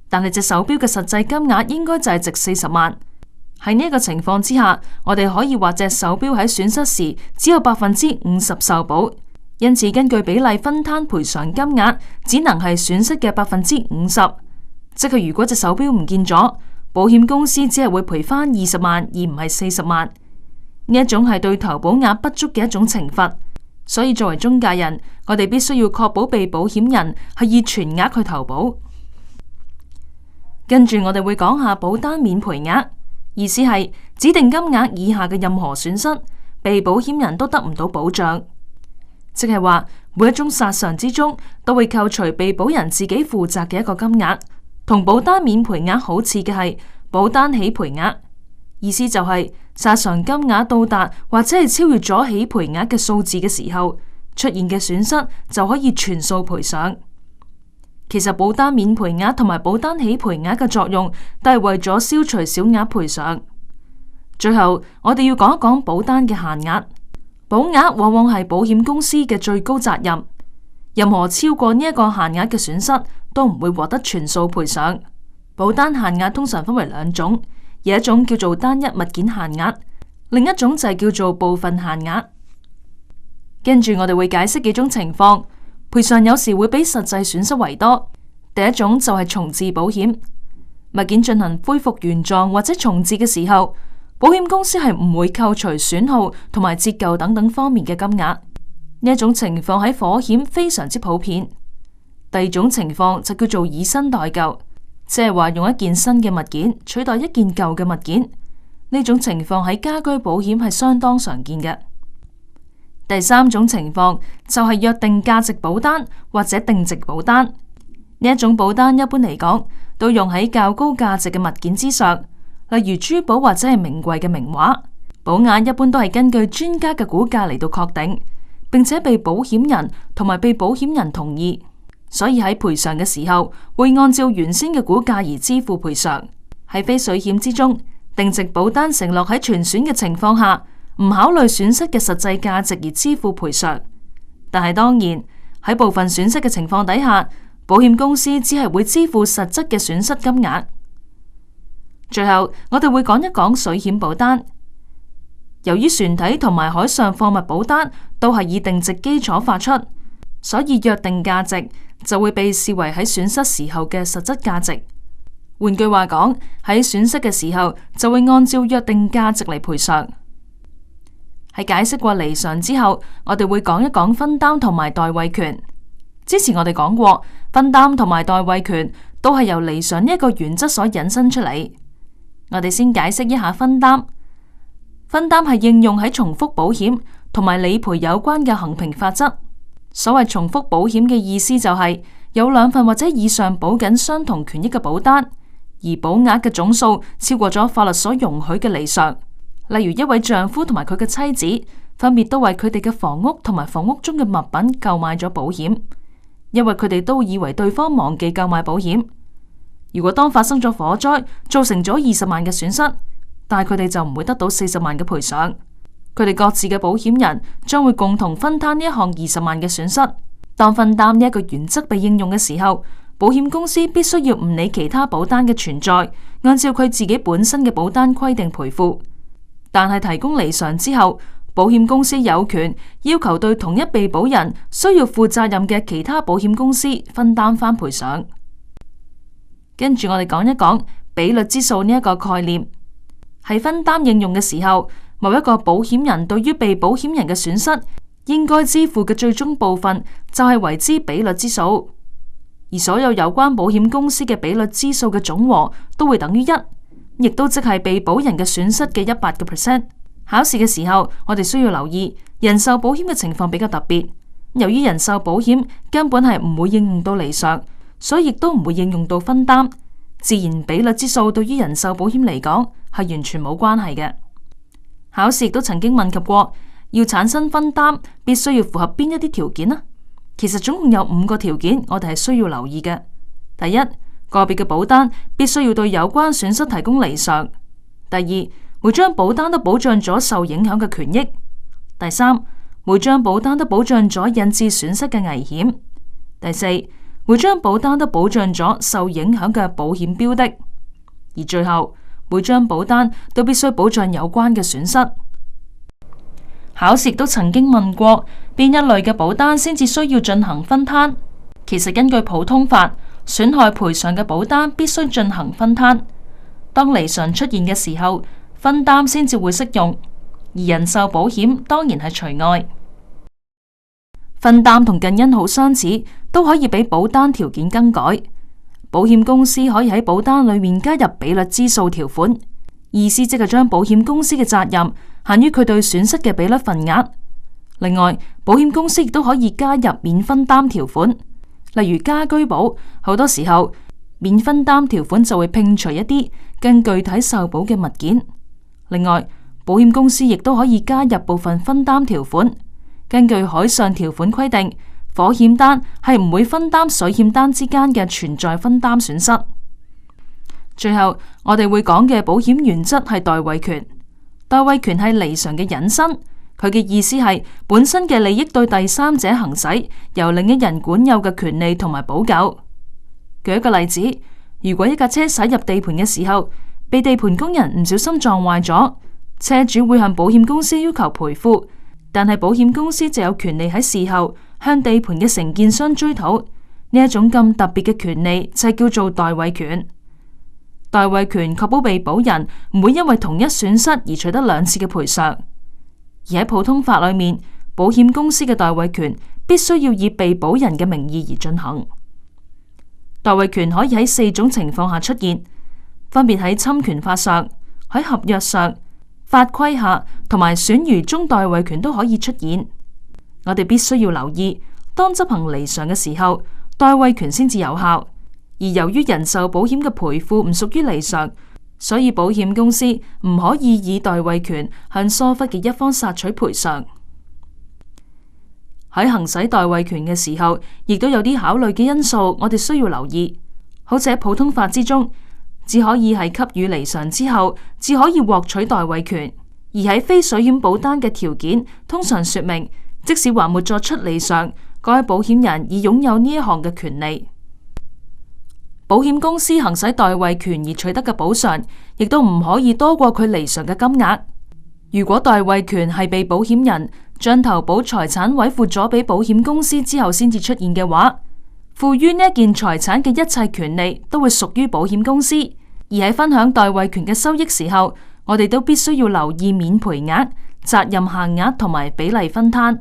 但係隻手錶嘅實際金額應該就係值40萬。喺呢一個情況之下，我哋可以話隻手錶喺損失時只有50%受保，因此根據比例分攤賠償金額，只能係損失嘅50%，即係如果隻手錶唔見咗，保險公司只係會賠翻20萬，而唔係40萬。呢一種係對投保額不足嘅一種懲罰，所以作為中介人，我哋必須要確保被保險人係以全額去投保。跟住我哋會講下保單免賠額，意思係指定金額以下嘅任何損失，被保險人都得唔到保障。即係話每一宗索償之中都會扣除被保人自己負責嘅一個金額。同保單免賠額好似嘅係保單起賠額，意思就係索償金額到達或者係超越咗起賠額嘅數字嘅時候，出現嘅損失就可以全數賠償。其實保單免賠額同埋保單起賠額嘅作用都係為咗消除小額賠償。最後我哋要講一講保單嘅限額。保額往往係保險公司嘅最高責任，任何超過呢一個限額嘅損失都唔會獲得全數賠償。保單限額通常分為2種，有一種叫做單一物件限額，另一種就係叫做部分限額。跟住我哋會解釋幾種情況，賠償有時會比實際損失為多。第一種就係重置保險，物件進行恢復原狀或者重置嘅時候，保險公司係唔會扣除損耗同埋折舊等等方面嘅金額。呢一種情況喺火險非常之普遍。第二種情況就叫做以新代舊，即係話用一件新嘅物件取代一件舊嘅物件。呢種情況喺家居保險係相當常見嘅。第三種情況就係約定價值保單或者定值保單。呢一種保單一般嚟講都用喺較高價值嘅物件之上，例如珠寶或者係名貴嘅名畫。保額一般都係根據專家嘅估價嚟到確定，並且被保險人同埋被保險人同意，所以喺賠償嘅時候會按照原先嘅估價而支付賠償。喺非水險之中，定值保單承諾喺全損嘅情況下，唔考慮損失嘅實際價值而支付賠償。但係當然喺部分損失嘅情況底下，保險公司只係會支付實質嘅損失金額。最後，我哋會講一講水險保單。由於船體同埋海上貨物保單都係以定值基礎發出，所以約定價值就會被視為喺損失時候嘅實質價值。換句話講，喺損失嘅時候就會按照約定價值嚟賠償。喺解釋過離償之後，我哋會講一講分擔同埋代位權。之前我哋講過，分擔同埋代位權都係由離償呢一個原則所引申出嚟。我哋先解釋一下分擔。分擔係應用喺重複保險同埋理賠有關嘅衡平法則。所謂重複保險嘅意思就係有兩份或者以上保緊相同權益嘅保單，而保額嘅總數超過咗法律所容許嘅離償。例如一位丈夫同埋佢嘅妻子分別都為佢哋嘅房屋同埋房屋中嘅物品購買咗保險，因為佢哋都以為對方忘記購買保險。如果當發生咗火災，造成咗20萬嘅損失，但係佢哋就唔會得到40萬嘅賠償。佢哋各自嘅保險人將會共同分攤呢一項20萬嘅損失。當分擔呢一個原則被應用嘅時候，保險公司必須要唔理其他保單嘅存在，按照佢自己本身嘅保單規定賠付。但係提供離償之後，保險公司有權要求對同一被保人需要負責任嘅其他保險公司分擔翻賠償。跟住我哋講一講比率之數呢一個概念。喺分擔應用嘅時候，某一個保險人對於被保險人嘅損失應該支付嘅最終部分就係為之比率之數，而所有有關保險公司嘅比率之數嘅總和都會等於1，亦都即係被保人嘅損失嘅100%。考試嘅時候，我哋需要留意人壽保險嘅情況比較特別。由於人壽保險根本係唔會應用到離償，所以亦都唔會應用到分擔，自然比率之數對於人壽保險嚟講係完全冇關係嘅。考試亦都曾經問及過，要產生分擔必須要符合邊一啲條件呢？其實總共有5個條件，我哋係需要留意嘅。第一，個別嘅保單必須要對有關損失提供離償。第二，每張保單都保障咗受影響嘅權益。第三，每張保單都保障咗引致損失嘅危險。第四，每張保單都保障咗受影響嘅保險標的。而最後，每張保單都必須保障有關嘅損失。考試都曾經問過邊一類嘅保單先至需要進行分攤。其實根據普通法，損害賠償嘅保單必須進行分攤。當離償出現嘅時候，分擔先至會適用，而人壽保險當然係除外。分擔同近因好相似，都可以俾保單條件更改。保險公司可以喺保單裏面加入比率之數條款，意思即係將保險公司嘅責任限於佢對損失嘅比率份額。另外，保險公司亦都可以加入免分擔條款，例如家居保，好多時候免分擔條款就會摒除一啲更具體受保嘅物件。另外，保險公司亦都可以加入部分分擔條款。根據海上條款規定，火險單係唔會分擔水險單之間嘅存在分擔損失。最後，我哋會講嘅保險原則係代位權。代位權係離償嘅引申，佢嘅意思係本身嘅利益對第三者行使由另一人管有嘅權利同埋補救。舉一個例子，如果一架車駛入地盤嘅時候，被地盤工人唔小心撞壞咗，車主會向保險公司要求賠付，但係保險公司就有權利喺事後向地盤嘅承建商追討。呢一種咁特別嘅權利就係叫做代位權。代位權確保被保人唔會因為同一損失而取得兩次嘅賠償。而喺普通法裏面，保險公司嘅代位權必須要以被保人嘅名義而進行。代位權可以喺4種情況下出現，分別喺侵權法上、喺合約上、法規下同埋損餘中代位權都可以出現。我哋必須要留意，當執行離償嘅時候，代位權先至有效。而由於人壽保險嘅賠付唔屬於離償，所以保險公司唔可以以代位權向疏忽嘅一方索取賠償。喺行使代位權嘅時候，亦都有啲考慮嘅因素，我哋需要留意。好似喺普通法之中，只可以係給予離償之後，只可以獲取代位權；而喺非水險保單嘅條件，通常說明，即使還沒作出離償，該保險人已擁有呢一項嘅權利。保險公司行使代位權而取得嘅補償，亦都唔可以多過佢離償嘅金額。如果代位權係被保險人將投保財產委付咗俾保險公司之後先至出現嘅話，賦予呢一件財產嘅一切權利都會屬於保險公司。而喺分享代位權嘅收益時候，我哋都必須要留意免賠額、責任限額同埋比例分攤。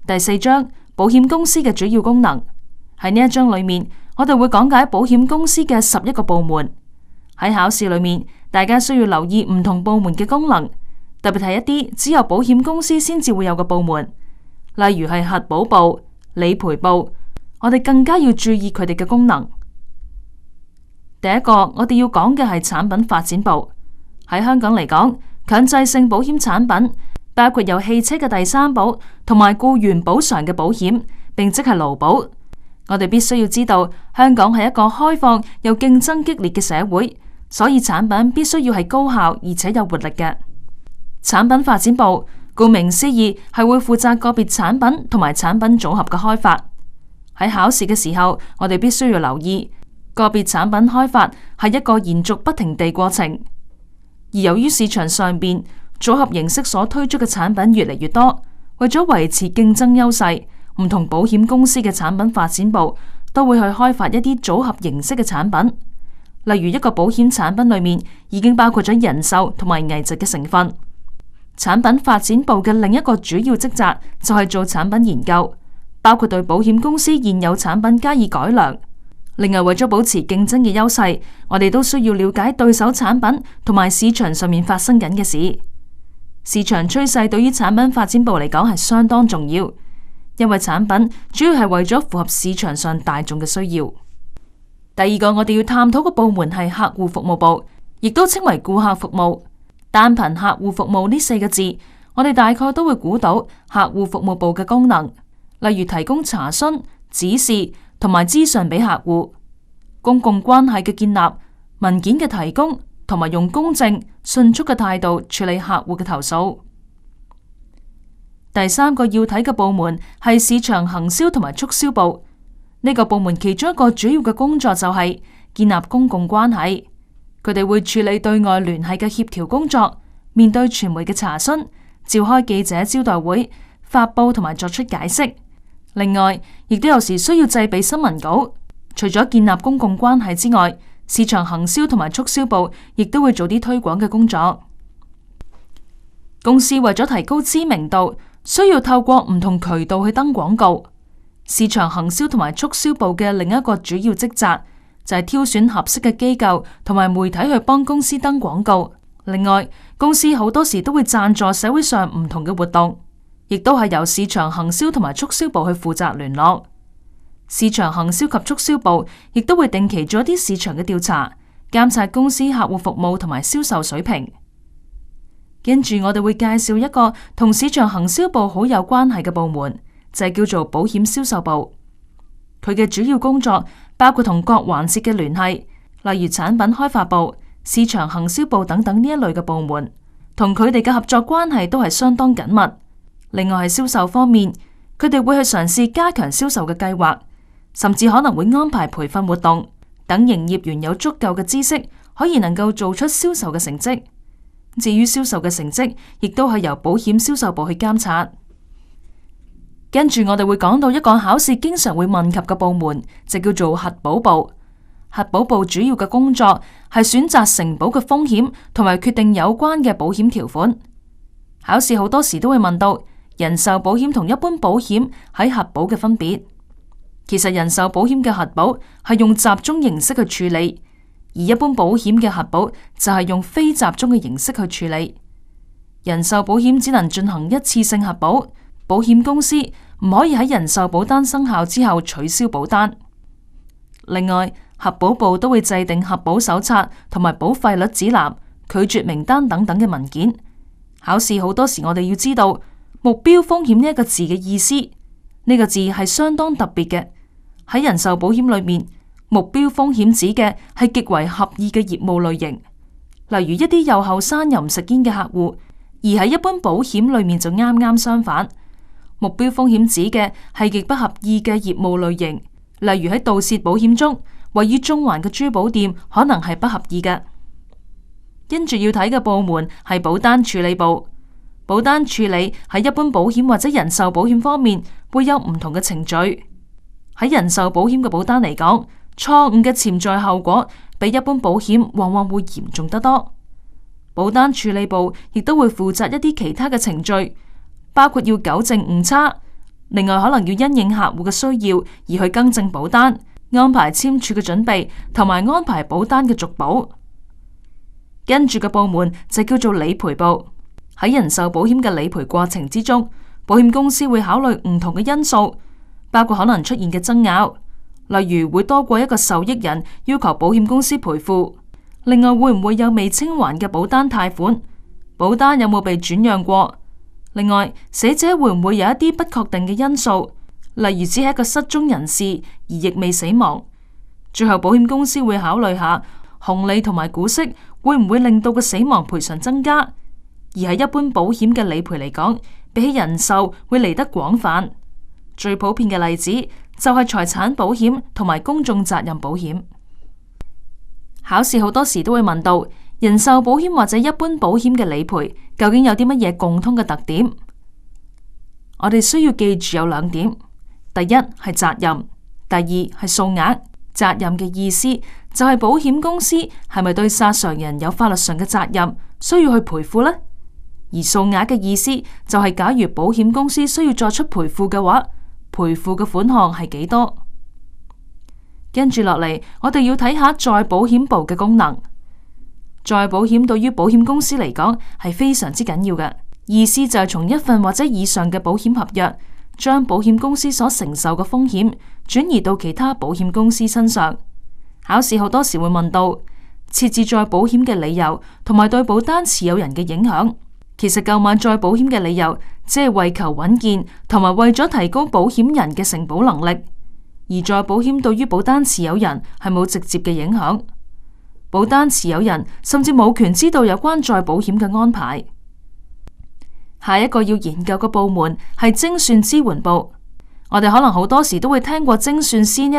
第4章，保險公司嘅主要功能。喺呢一章裏面，我哋會講解保險公司嘅11個部門。喺考試裏面，大家需要留意唔同部門嘅功能，特別係一啲只有保險公司先至會有嘅部門，例如係核保部、理賠部，我哋更加要注意佢哋嘅功能。第一個，我哋要講嘅係產品發展部。喺香港嚟講，強制性保險產品包括有汽車嘅第三保同埋僱員補償嘅保險，並即係勞保。我哋必須要知道，香港係一個開放又競爭激烈嘅社會，所以產品必須要係高效而且有活力嘅。產品發展部顧名思義係會負責個別產品同埋產品組合嘅開發。喺考試嘅時候，我哋必須要留意，個別產品開發係一個延續不停地過程。而由於市場上邊組合形式所推出嘅產品越嚟越多，為咗維持競爭優勢，唔同保險公司嘅產品發展部都會去開發一啲組合形式嘅產品。例如一個保險產品裏面已經包括咗人壽同埋危疾嘅成分。產品發展部嘅另一個主要職責就係做產品研究，包括對保險公司現有產品加以改良。另外，為咗保持競爭嘅優勢，我哋都需要了解對手產品同埋市場上面發生緊嘅事。市場趨勢對於產品發展部嚟講係相當重要，因為產品主要係為咗符合市場上大眾嘅需要。第二個我哋要探討嘅部門係客戶服務部，亦都稱為顧客服務。單憑客戶服務呢4個字，我哋大概都會估到客戶服務部嘅功能，例如提供查詢、指示同埋資訊俾客戶，公共關係嘅建立、文件嘅提供，同埋用公正、迅速嘅態度處理客戶嘅投訴。第3個要睇嘅部門係市場行銷同埋促銷部。呢個部門其中一個主要嘅工作就係建立公共關係。佢哋會處理對外聯繫嘅協調工作，面對傳媒嘅查詢，召開記者招待會、發佈同埋作出解釋。另外，亦都有時需要製備新聞稿。除咗建立公共關係之外，市場行銷同埋促銷部亦都會做啲推廣嘅工作。公司為咗提高知名度，需要透過唔同渠道去登廣告。市場行銷同埋促銷部嘅另一個主要職責就係挑選合適嘅機構同埋媒體去幫公司登廣告。另外，公司好多時都會贊助社會上唔同嘅活動，亦都係由市場行銷同埋促銷部去負責聯絡。市場行銷及促銷部亦都會定期做一啲市場嘅調查，監察公司客戶服務同埋銷售水平。跟住我哋會介紹一個同市場行銷部好有關係嘅部門，就係叫做保險銷售部。佢嘅主要工作包括同各環節嘅聯繫，例如產品開發部、市場行銷部等等呢一類嘅部門，同佢哋嘅合作關係都係相當緊密。另外係銷售方面，佢哋會去嘗試加強銷售嘅計劃，甚至可能會安排培訓活動，等營業員有足夠嘅知識，可以能夠做出銷售嘅成績。至於銷售嘅成績，亦都係由保險銷售部去監察。跟住我哋會講到一個考試經常會問及嘅部門，就叫做核保部。核保部主要嘅工作係選擇承保嘅風險，同埋決定有關嘅保險條款。考試好多時都會問到人壽保險同一般保險喺核保嘅分別。其實人壽保險嘅核保係用集中形式去處理，而一般保險嘅核保就係用非集中嘅形式去處理。人壽保險只能進行一次性核保，保險公司唔可以喺人壽保單生效之後取消保單。另外，核保部都會制定核保手冊同埋保費率指南、拒絕名單等等嘅文件。考試好多時我哋要知道目標風險呢一個字嘅意思，呢個字係相當特別嘅。喺人壽保險裏面，目標風險指嘅係極為合意嘅業務類型，例如一啲又後生又唔食煙嘅客戶，而喺一般保險裏面就啱啱相反。目標風險指嘅係極不合意嘅業務類型，例如喺盜竊保險中，位於中環嘅珠寶店可能係不合意嘅。跟住要睇嘅部門係保單處理部。保單處理喺一般保險或者人壽保險方面會有唔同嘅程序。喺人壽保險嘅保單嚟講，錯誤嘅潛在後果比一般保險往往會嚴重得多。保單處理部亦都會負責一啲其他嘅程序，包括要糾正誤差，另外可能要因應客戶嘅需要而去更正保單、安排簽署嘅準備同埋安排保單嘅續保。跟住嘅部門就叫做理賠部。喺人壽保險嘅理賠過程之中，保險公司會考慮唔同嘅因素，包括可能出現嘅爭拗，例如會多過一個受益人要求保險公司賠付，另外會唔會有未清還嘅保單貸款，保單有冇被轉讓過，另外死者會唔會有一啲不確定嘅因素，例如只係一個失蹤人士而亦未死亡。最後保險公司會考慮下紅利同埋股息會唔會令到個死亡賠償增加，而喺一般保險嘅理賠嚟講，比起人壽會嚟得廣泛。最普遍嘅例子就係財產保險同埋公眾責任保險。考試好多時都會問到人壽保險或者一般保險嘅理賠究竟有啲乜嘢共通嘅特點？我哋需要記住有兩點：第一係責任，第二係數額。責任嘅意思就係保險公司係咪對殺傷人有法律上嘅責任，需要去賠付呢？而數額嘅意思就係假如保險公司需要作出賠付嘅話，賠付嘅款項係幾多？跟住落嚟，我哋要睇下再保險部嘅功能。再保險對於保險公司嚟講係非常之緊要嘅，意思就係從一份或者以上嘅保險合約，將保險公司所承受嘅風險轉移到其他保險公司身上。考試好多時會問到設置再保險嘅理由同埋對保單持有人嘅影響。其實購買再保險嘅理由只係為求穩健，同埋為咗提高保險人嘅承保能力，而再保險對於保單持有人係冇直接嘅影響。保單持有人甚至冇權知道有關再保險嘅安排。下一個要研究嘅部門係精算支援部。我哋可能好多時都會聽過精算師呢